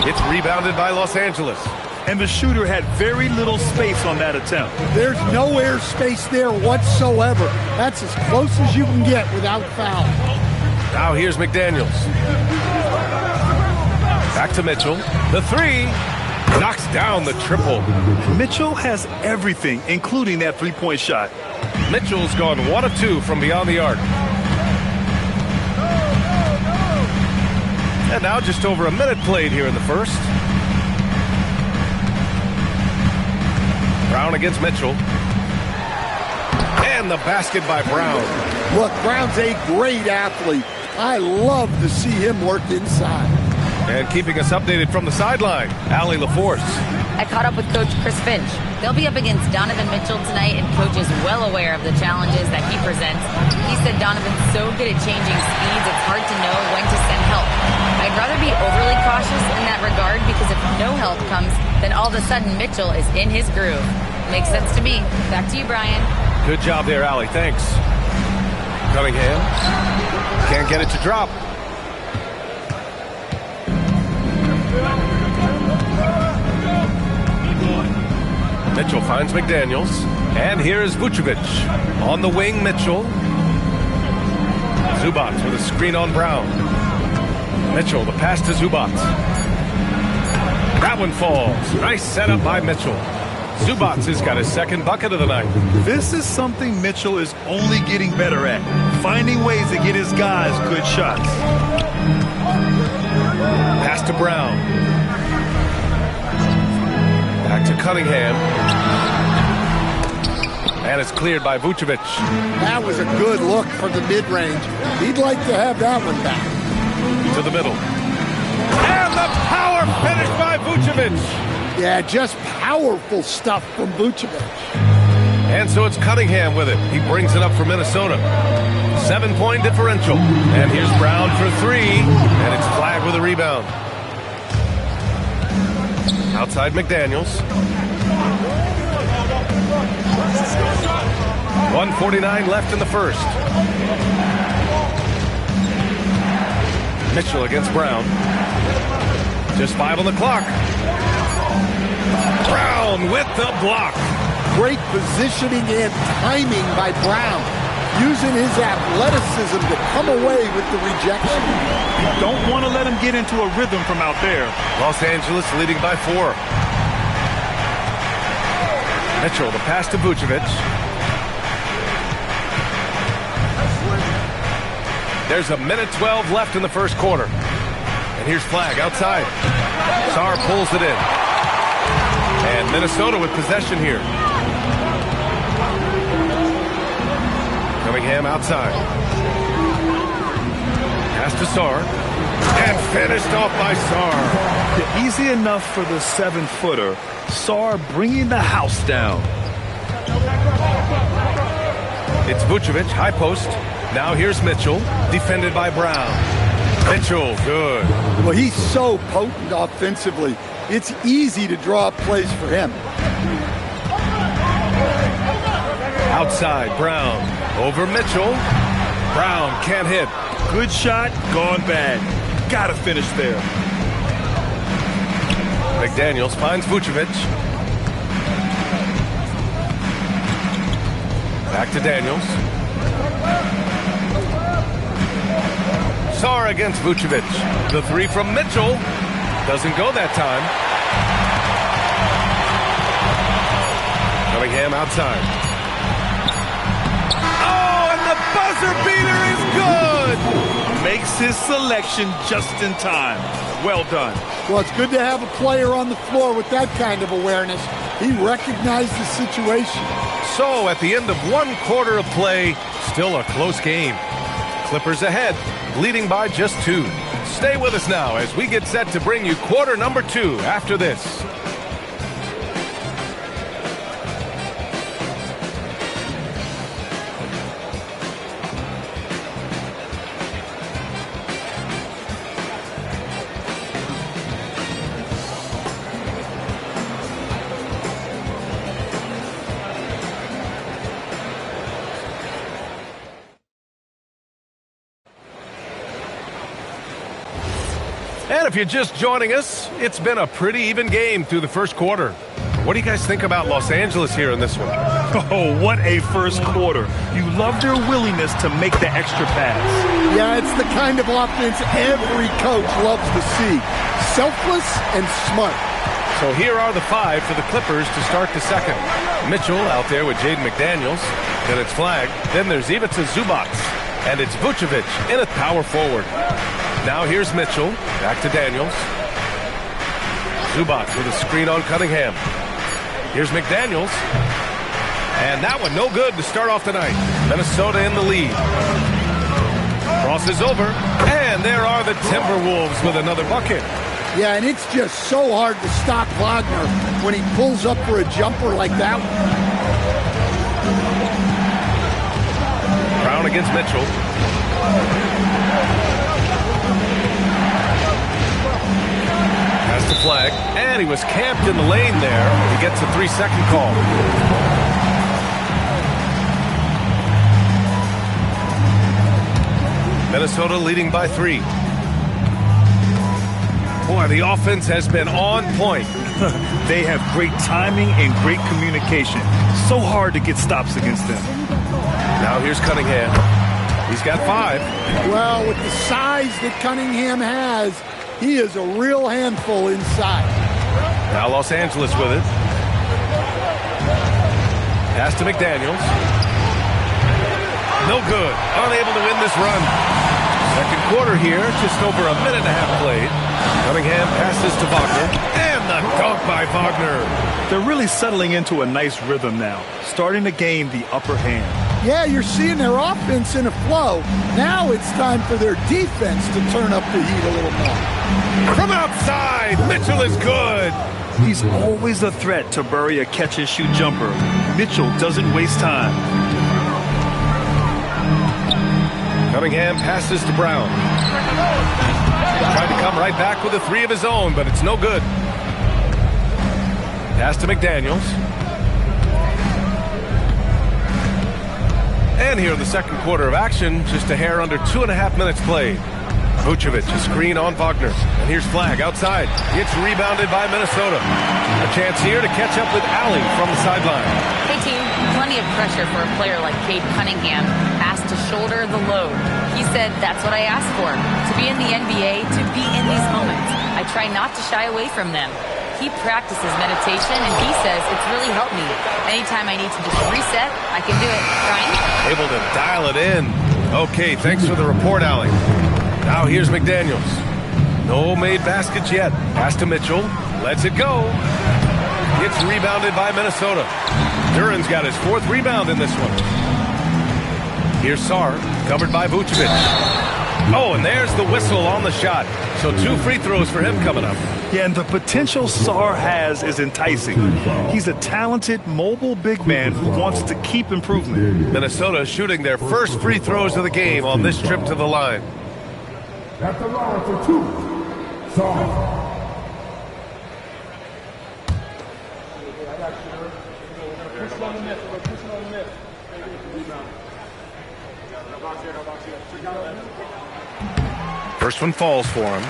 It's rebounded by Los Angeles. And the shooter had very little space on that attempt. There's no air space there whatsoever. That's as close as you can get without foul. Now here's McDaniels. Back to Mitchell. The three knocks down the triple. Mitchell has everything, including that three-point shot. Mitchell's gone 1 of 2 from beyond the arc. And now just over a minute played here in the first. Brown against Mitchell. And the basket by Brown. Look, Brown's a great athlete. I love to see him work inside. And keeping us updated from the sideline, Allie LaForce. I caught up with Coach Chris Finch. They'll be up against Donovan Mitchell tonight, and Coach is well aware of the challenges that he presents. He said Donovan's so good at changing speeds, it's hard to know when to send help. I'd rather be overly cautious in that regard because if no help comes, then all of a sudden Mitchell is in his groove. Makes sense to me. Back to you, Brian. Good job there, Allie. Thanks. Cunningham can't get it to drop. Mitchell finds McDaniels. And here is Vucevic. On the wing, Mitchell. Zubac with a screen on Brown. Mitchell, the pass to Zubac. That one falls. Nice setup by Mitchell. Zubac has got his second bucket of the night. This is something Mitchell is only getting better at. Finding ways to get his guys good shots. Pass to Brown. Back to Cunningham. And it's cleared by Vucevic. That was a good look from the mid-range. He'd like to have that one back. To the middle. And the power finish by Vucevic. Yeah, just powerful stuff from Vucevic. And so it's Cunningham with it. He brings it up for Minnesota. 7-point differential. And here's Brown for 3. And it's Flagg with a rebound. Outside McDaniels. 1:49 left in the first. Mitchell against Brown. Just 5 on the clock. Brown with the block. Great positioning and timing by Brown. Using his athleticism to come away with the rejection. Don't want to let him get into a rhythm from out there. Los Angeles leading by 4. Mitchell, the pass to Vucevic. There's 1:12 left in the first quarter. And here's Flagg outside. Sarr pulls it in. And Minnesota with possession here. Cunningham outside. Pass to Sarr. And finished off by Sarr. Easy enough for the 7-footer. Sarr bringing the house down. It's Vucevic, high post. Now here's Mitchell, defended by Brown. Mitchell, good. Well, he's so potent offensively. It's easy to draw up plays for him. Outside, Brown. Over Mitchell. Brown can't hit. Good shot, gone bad. Gotta finish there. McDaniels finds Vucevic. Back to Daniels. Sarr against Vucevic. The 3 from Mitchell. Doesn't go that time. Cunningham outside. Oh, and the buzzer beater is good! Makes his selection just in time. Well done. Well, it's good to have a player on the floor with that kind of awareness. He recognized the situation. So, at the end of 1 quarter of play, still a close game. Clippers ahead, leading by just 2. Stay with us now as we get set to bring you quarter number 2 after this. And if you're just joining us, it's been a pretty even game through the first quarter. What do you guys think about Los Angeles here in this one? Oh, what a first quarter. You loved their willingness to make the extra pass. Yeah, it's the kind of offense every coach loves to see. Selfless and smart. So here are the 5 for the Clippers to start the second. Mitchell out there with Jaden McDaniels. Then it's Flagg. Then there's Ivica Zubac. And it's Vucevic in at power forward. Now here's Mitchell. Back to Daniels. Zubac with a screen on Cunningham. Here's McDaniels. And that one no good to start off the night. Minnesota in the lead. Crosses over. And there are the Timberwolves with another bucket. Yeah, and it's just so hard to stop Wagner when he pulls up for a jumper like that. Brown against Mitchell. Pass to Flagg. And he was camped in the lane there. He gets a 3-second call. Minnesota leading by 3. Boy, the offense has been on point. They have great timing and great communication. So hard to get stops against them. Now here's Cunningham. He's got 5. Well, with the size that Cunningham has, he is a real handful inside. Now Los Angeles with it. Pass to McDaniels. No good. Unable to win this run. Second quarter here, just over a minute and a half played. Cunningham passes to Wagner. And the dunk by Wagner. They're really settling into a nice rhythm now, starting to gain the upper hand. Yeah, you're seeing their offense in a flow. Now it's time for their defense to turn up the heat a little more. From outside, Mitchell is good. He's always a threat to bury a catch-and-shoot jumper. Mitchell doesn't waste time. Cunningham passes to Brown. Tried to come right back with a 3 of his own, but it's no good. Pass to McDaniels. And here in the second quarter of action, just a hair under 2.5 minutes played. Vucevic, a screen on Wagner. And here's Flagg outside. It's rebounded by Minnesota. A chance here to catch up with Allie from the sideline. Hey, team. Plenty of pressure for a player like Cade Cunningham, asked to shoulder the load. He said, that's what I asked for. To be in the NBA, to be in these moments. I try not to shy away from them. He practices meditation, and he says it's really helped me. Anytime I need to just reset, I can do it. Ryan? Able to dial it in. Okay, thanks for the report, Allie. Now here's McDaniels. No made baskets yet. Pass to Mitchell. Lets it go. It's rebounded by Minnesota. Duran's got his 4th rebound in this one. Here's Sarr, covered by Vucevic. Oh, and there's the whistle on the shot. So 2 free throws for him coming up. Yeah, and the potential Sarr has is enticing. He's a talented, mobile big man who wants to keep improving. Minnesota shooting their first free throws of the game on this trip to the line. At the line for 2, Sarr. First one falls for him.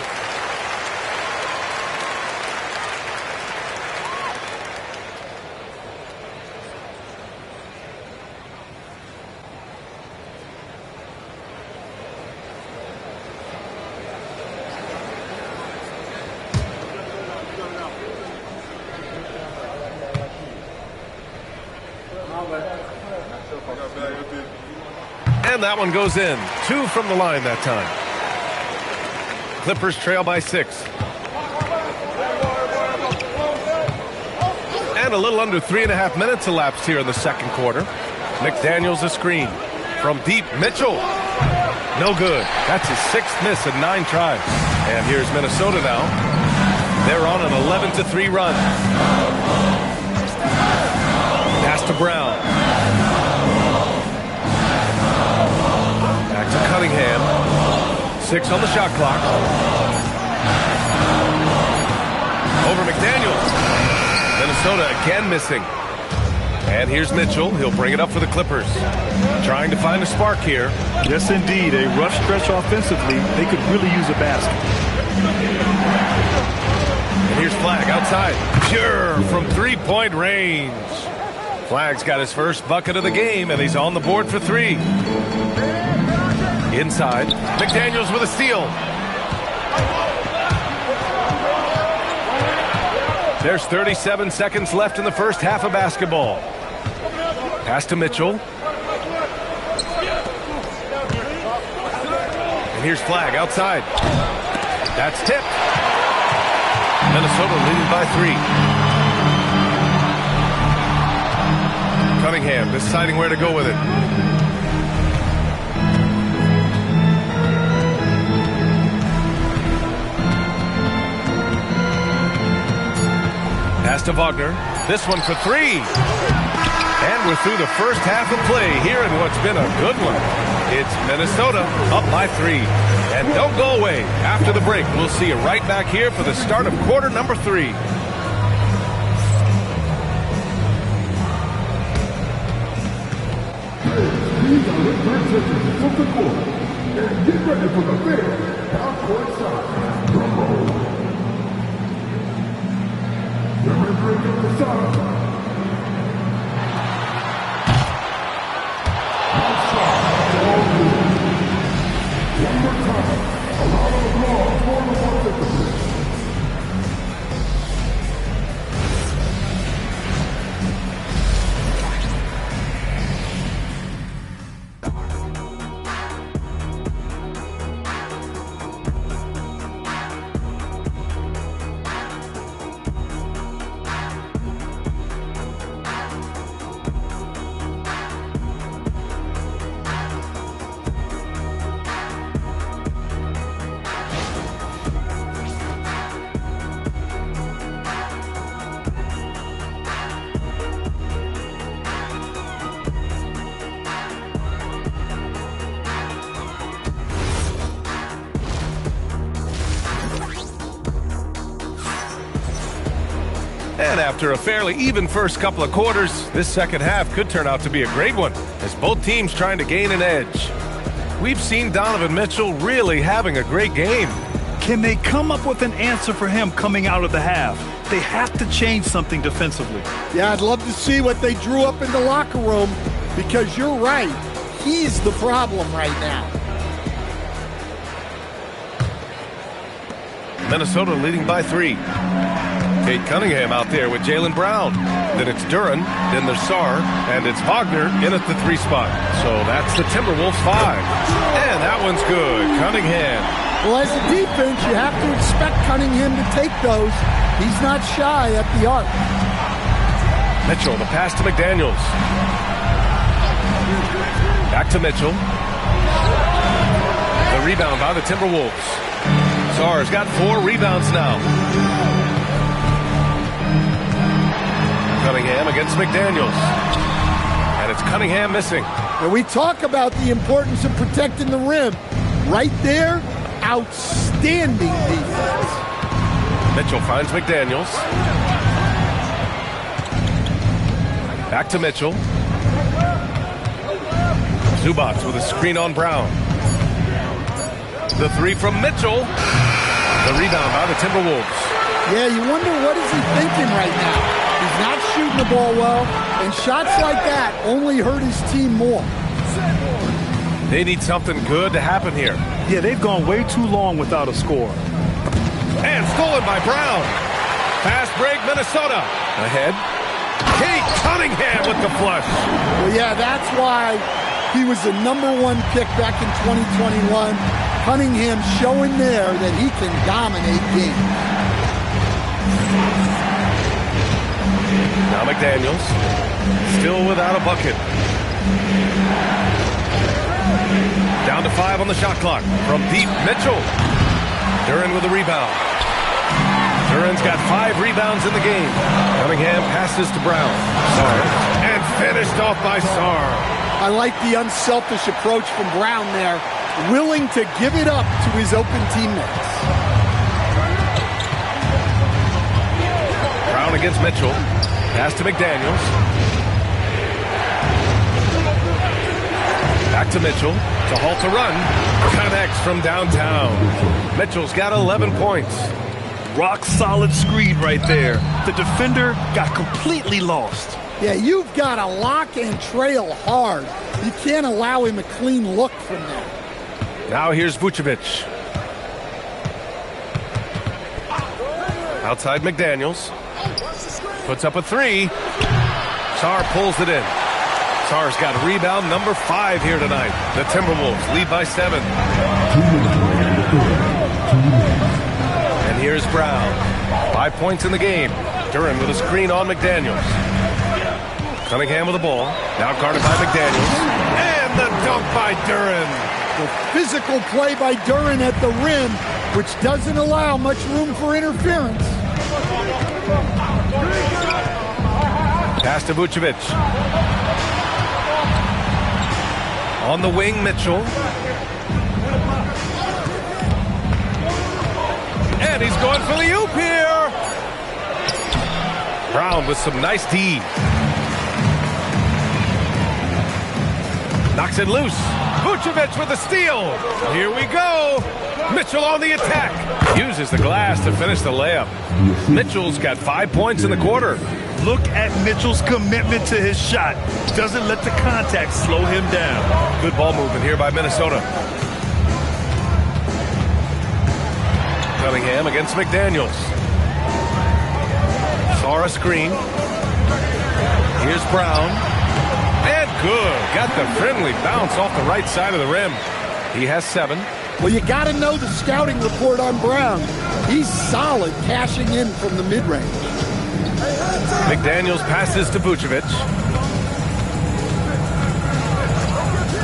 And that one goes in. 2 from the line that time. Clippers trail by 6. And a little under 3.5 minutes elapsed here in the second quarter. McDaniels a screen. From deep, Mitchell. No good. That's his 6th miss in 9 tries. And here's Minnesota now. They're on an 11-3 run. Pass to Brown. Back to Cunningham. 6 on the shot clock. Over McDaniels. Minnesota again missing. And here's Mitchell. He'll bring it up for the Clippers. Trying to find a spark here. Yes, indeed. A rough stretch offensively. They could really use a basket. And here's Flagg outside. Pure from 3-point range. Flagg's got his first bucket of the game, and he's on the board for 3. Inside. McDaniels with a steal. There's 37 seconds left in the first half of basketball. Pass to Mitchell. And here's Flagg outside. That's tipped. Minnesota leading by 3. Cunningham deciding where to go with it. Pass to Wagner. This one for 3. And we're through the first half of play here in what's been a good one. It's Minnesota up by 3. And don't go away. After the break, we'll see you right back here for the start of quarter number 3. These are the transitions from the court. And get ready for the big half-court shot. Drum roll. Remembering the shot. One more time. A lot of applause for the participants. And after a fairly even first couple of quarters, this second half could turn out to be a great one, as both teams trying to gain an edge. We've seen Donovan Mitchell really having a great game. Can they come up with an answer for him coming out of the half? They have to change something defensively. Yeah, I'd love to see what they drew up in the locker room, because you're right. He's the problem right now. Minnesota leading by 3. Cade Cunningham out there with Jaylen Brown. Then it's Duren, then there's Sarr, and it's Wagner in at the 3 spot. So that's the Timberwolves 5. And that one's good. Cunningham. Well, as a defense, you have to expect Cunningham to take those. He's not shy at the arc. Mitchell, the pass to McDaniels. Back to Mitchell. The rebound by the Timberwolves. Sarr's got 4 rebounds now. Cunningham against McDaniels. And it's Cunningham missing. And we talk about the importance of protecting the rim. Right there, outstanding defense. Mitchell finds McDaniels. Back to Mitchell. Zubac with a screen on Brown. The 3 from Mitchell. The rebound by the Timberwolves. Yeah, you wonder what is he thinking right now. He's not shooting the ball well, and shots like that only hurt his team more. They need something good to happen here. Yeah, they've gone way too long without a score. And stolen by Brown. Fast break, Minnesota. Ahead. Cade Cunningham with the flush. Well, yeah, that's why he was the #1 pick back in 2021. Cunningham showing there that he can dominate games. Now McDaniels, still without a bucket. Down to 5 on the shot clock. From deep, Mitchell. Duren with a rebound. Duren's got 5 rebounds in the game. Cunningham passes to Brown. Sarr. And finished off by Sarr. I like the unselfish approach from Brown there, willing to give it up to his open teammates. Brown against Mitchell. Pass to McDaniels. Back to Mitchell to halt the run. Connects from downtown. Mitchell's got 11 points. Rock solid screen right there. The defender got completely lost. Yeah, you've got to lock and trail hard. You can't allow him a clean look from there. Now here's Vucevic. Outside McDaniels. Puts up a 3. Sarr pulls it in. Sarr's got rebound number 5 here tonight. The Timberwolves lead by 7. And here's Brown. 5 points in the game. Duren with a screen on McDaniels. Cunningham with the ball. Now guarded by McDaniels. And the dunk by Duren. The physical play by Duren at the rim, which doesn't allow much room for interference. Pass to Vucevic. On the wing, Mitchell. And he's going for the oop here. Brown with some nice D. Knocks it loose. Vucevic with a steal. Here we go. Mitchell on the attack. Uses the glass to finish the layup. Mitchell's got 5 points in the quarter. Look at Mitchell's commitment to his shot. Doesn't let the contact slow him down. Good ball movement here by Minnesota. Cunningham against McDaniels. Sarr a screen. Here's Brown. And good. Got the friendly bounce off the right side of the rim. He has 7. Well, you got to know the scouting report on Brown. He's solid cashing in from the mid-range. McDaniels passes to Vucevic.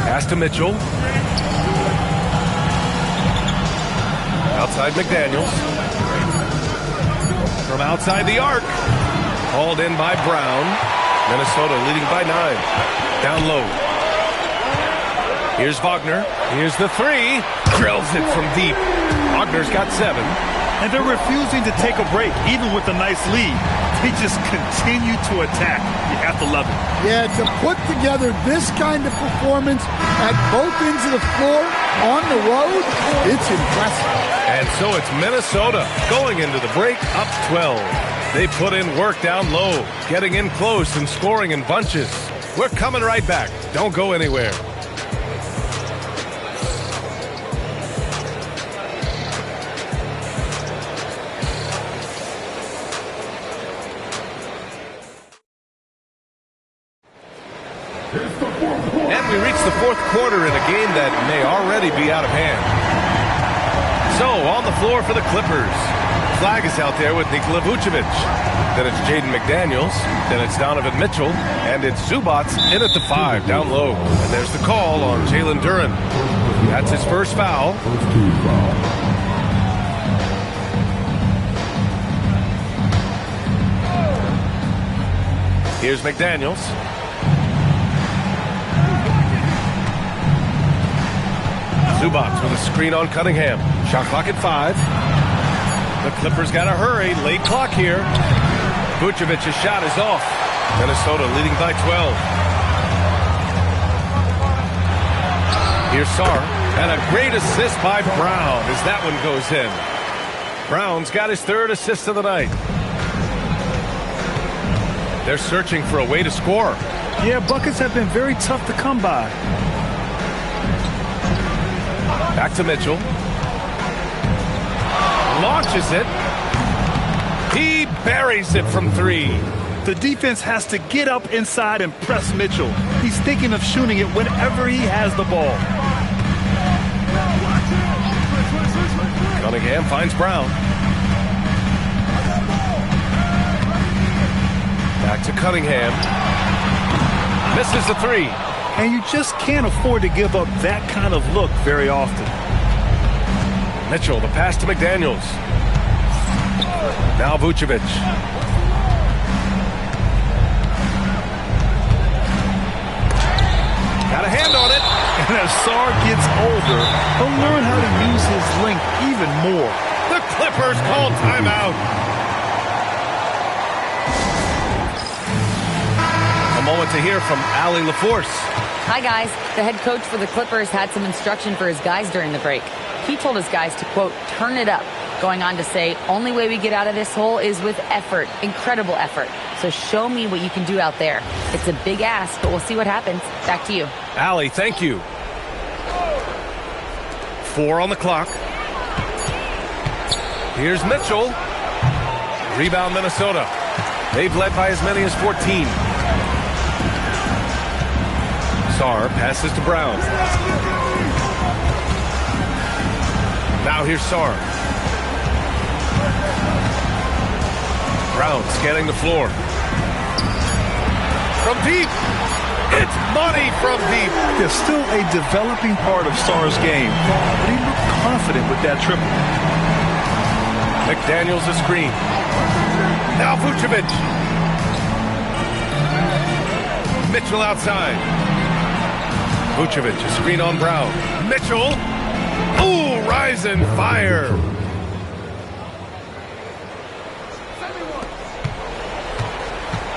Pass to Mitchell. Outside McDaniels. From outside the arc. Hauled in by Brown. Minnesota leading by 9. Down low. Here's Wagner. Here's the 3. Drills it from deep. Wagner's got 7. And they're refusing to take a break, even with a nice lead. They just continue to attack. You have to love it. Yeah, to put together this kind of performance at both ends of the floor on the road, it's impressive. And so it's Minnesota going into the break up 12. They put in work down low, getting in close and scoring in bunches. We're coming right back. Don't go anywhere. And we reach the fourth quarter in a game that may already be out of hand. So, on the floor for the Clippers. Flag is out there with Nikola Vucevic. Then it's Jaden McDaniels. Then it's Donovan Mitchell. And it's Zubac in at the 5, down low. And there's the call on Jalen Duren. That's his first foul. Here's McDaniels. Zubac with a screen on Cunningham. Shot clock at 5. The Clippers got to hurry. Late clock here. Vucevic's shot is off. Minnesota leading by 12. Here's Sarr. And a great assist by Brown as that one goes in. Brown's got his 3rd assist of the night. They're searching for a way to score. Yeah, buckets have been very tough to come by. Back to Mitchell. Launches it. He buries it from 3. The defense has to get up inside and press Mitchell. He's thinking of shooting it whenever he has the ball. Cunningham finds Brown. Back to Cunningham. Misses the 3. and you just can't afford to give up that kind of look very often. Mitchell, the pass to McDaniels. Now Vucevic. Got a hand on it. And as Sarr gets older, he'll learn how to use his length even more. The Clippers call timeout. A moment to hear from Allie LaForce. Hi, guys. The head coach for the Clippers had some instruction for his guys during the break. He told his guys to, quote, turn it up, going on to say, only way we get out of this hole is with effort, incredible effort. So show me what you can do out there. It's a big ask, but we'll see what happens. Back to you. Allie, thank you. 4 on the clock. Here's Mitchell. Rebound Minnesota. They've led by as many as 14. Sarr passes to Brown. Now here's Sarr. Brown scanning the floor. From deep. It's money from deep. There's still a developing part of Sarr's game, but he looked confident with that triple. McDaniels a screen. Now Vucevic. Mitchell outside. Vucevic a screen on Brown. Mitchell. Ooh, rise and fire.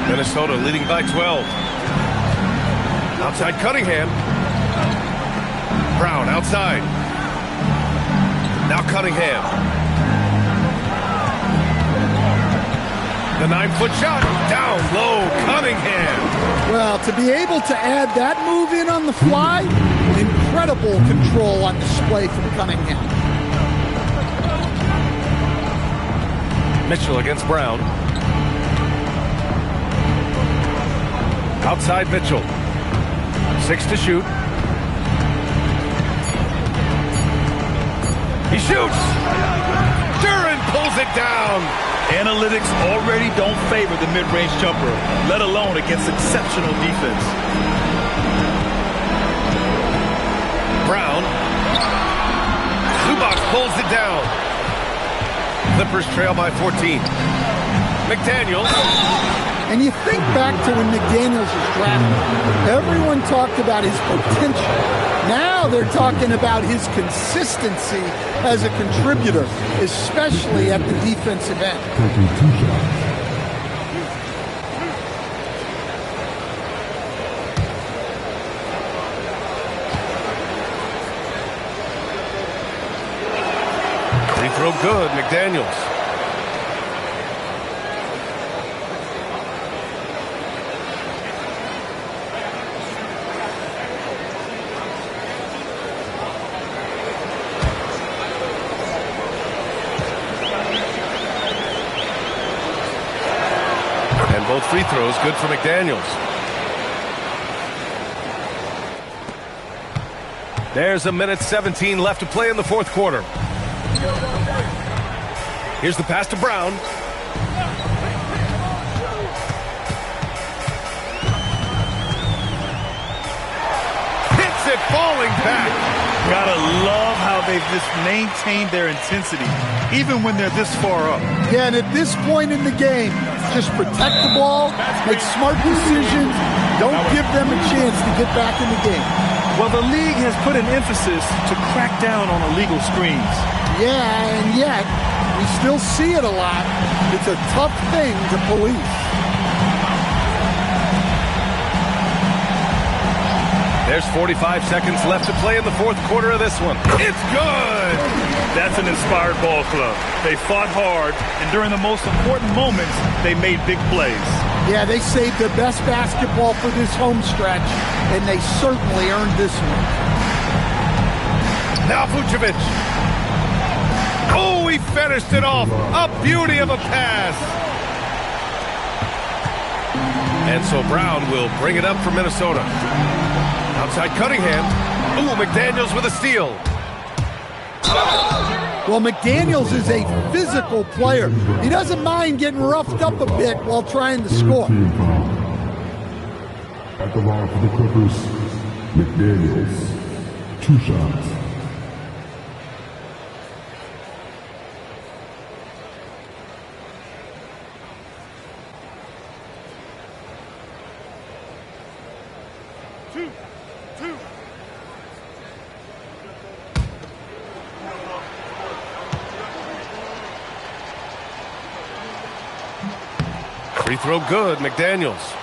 Minnesota leading by 12. Outside Cunningham. Brown outside. Now Cunningham. The 9-foot shot. Down low. Cunningham. Well, to be able to add that move in on the fly, incredible control on display from Cunningham. Mitchell against Brown. Outside Mitchell. 6 to shoot. He shoots. Duren pulls it down. Analytics already don't favor the mid-range jumper, let alone against exceptional defense. Brown. Zubac pulls it down. Clippers trail by 14. McDaniels. And you think back to when McDaniels was drafted, everyone talked about his potential. Now they're talking about his consistency as a contributor, especially at the defensive end. Free throw good, McDaniels. Both free throws good for McDaniels. There's a minute 17 left to play in the fourth quarter. Here's the pass to Brown. Hits it falling back. Gotta love how they've just maintained their intensity, even when they're this far up. Yeah, and at this point in the game, just protect the ball, make smart decisions, don't give them a chance to get back in the game. Well, the league has put an emphasis to crack down on illegal screens. Yeah, and yet, we still see it a lot. It's a tough thing to police. There's 45 seconds left to play in the fourth quarter of this one. It's good! That's an inspired ball club. They fought hard, and during the most important moments, they made big plays. Yeah, they saved their best basketball for this home stretch, and they certainly earned this one. Now Vucevic. Oh, he finished it off. A beauty of a pass. And so Brown will bring it up for Minnesota. Outside Cunningham. Ooh, McDaniels with a steal. Well, McDaniels is a physical player. He doesn't mind getting roughed up a bit while trying to score. At the line for the Clippers, McDaniels. 2 shots. Free throw good, McDaniels.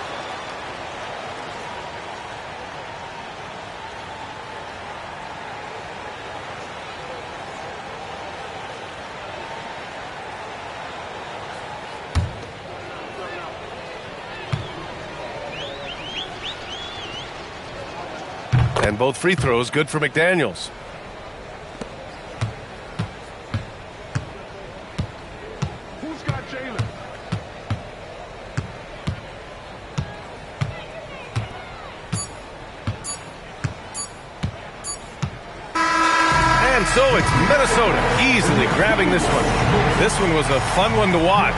And both free throws good for McDaniels. Who's got Jalen? And so it's Minnesota easily grabbing this one. This one was a fun one to watch.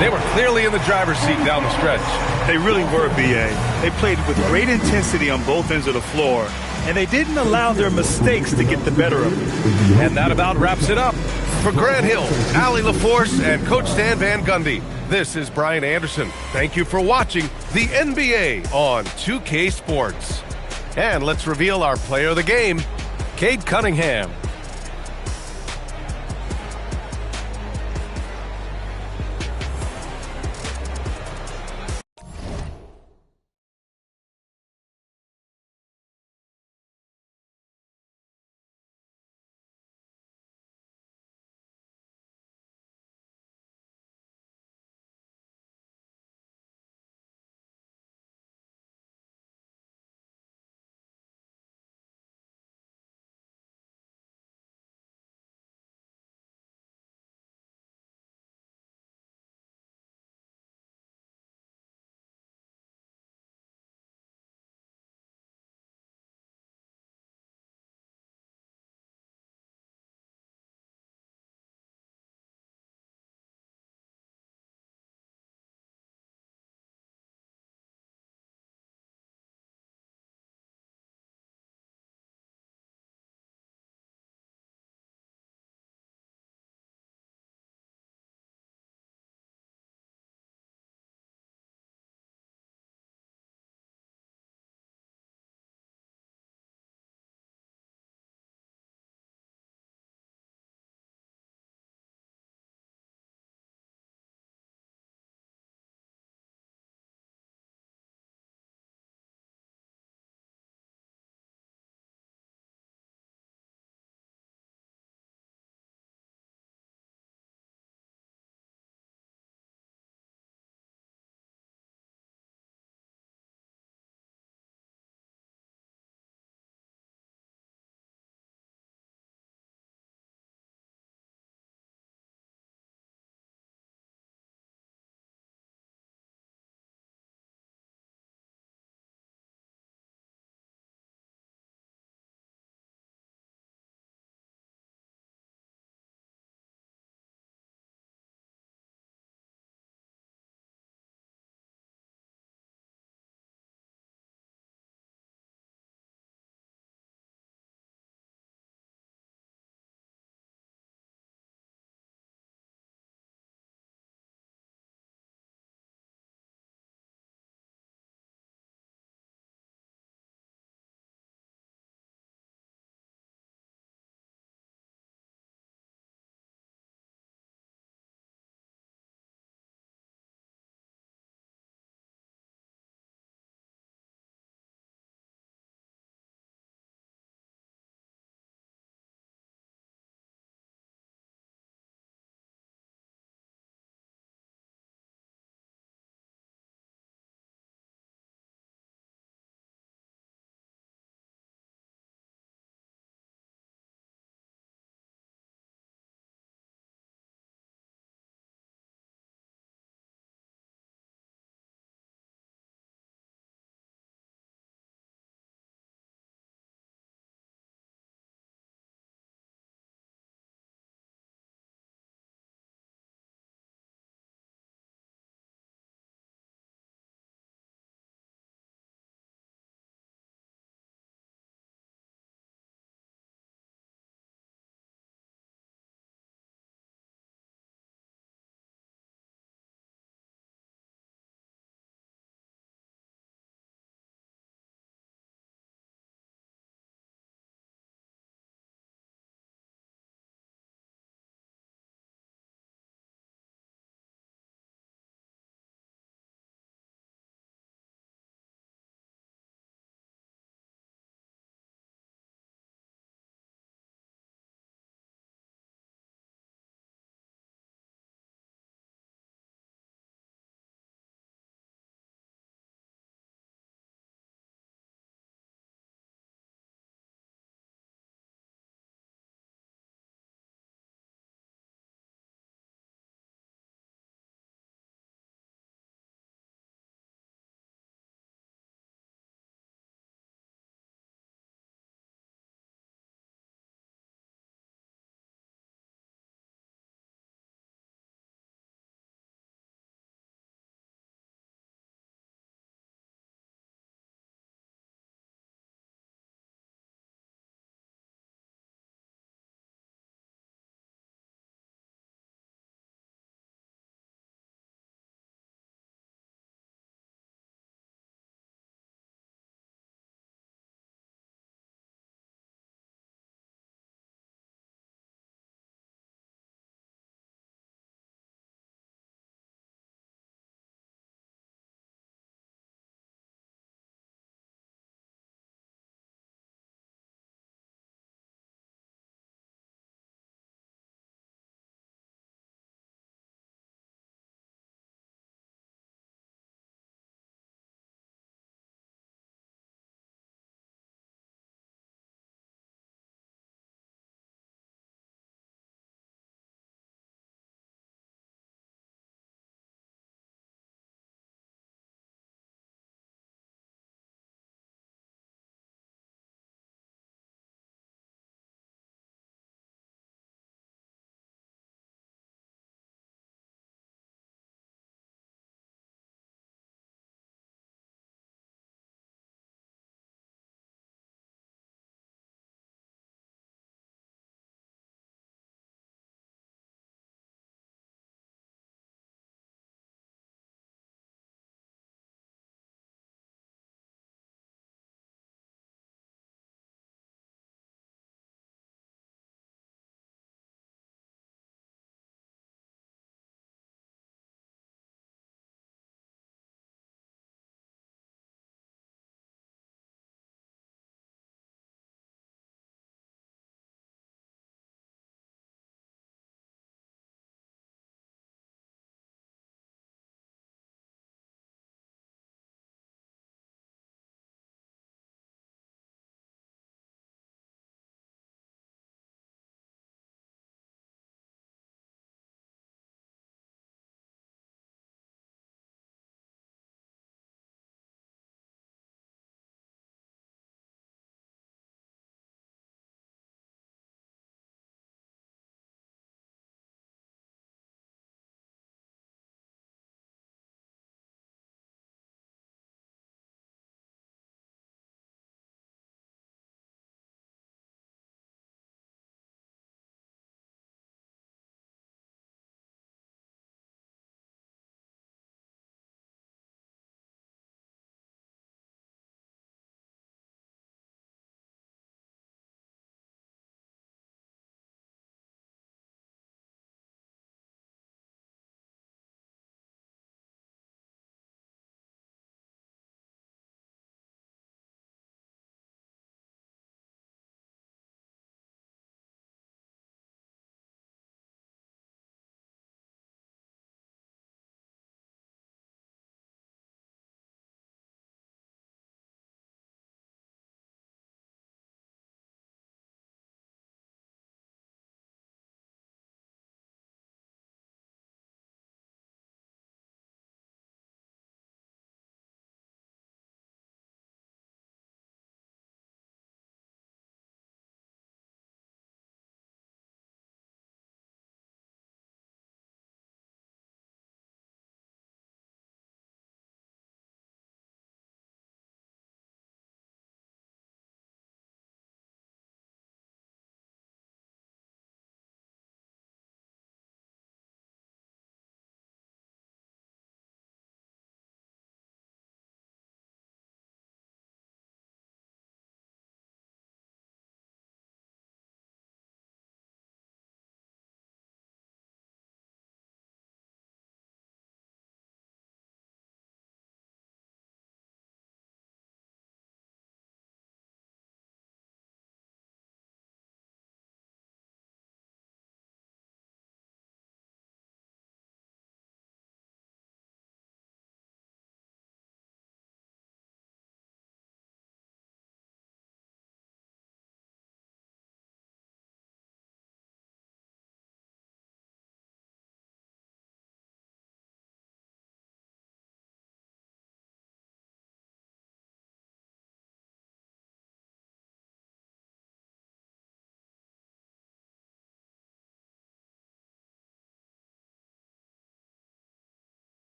They were clearly in the driver's seat down the stretch. They really were, B.A. They played with great intensity on both ends of the floor, and they didn't allow their mistakes to get the better of them. And that about wraps it up. For Grant Hill, Allie LaForce, and Coach Stan Van Gundy, this is Brian Anderson. Thank you for watching the NBA on 2K Sports. And let's reveal our player of the game, Cade Cunningham.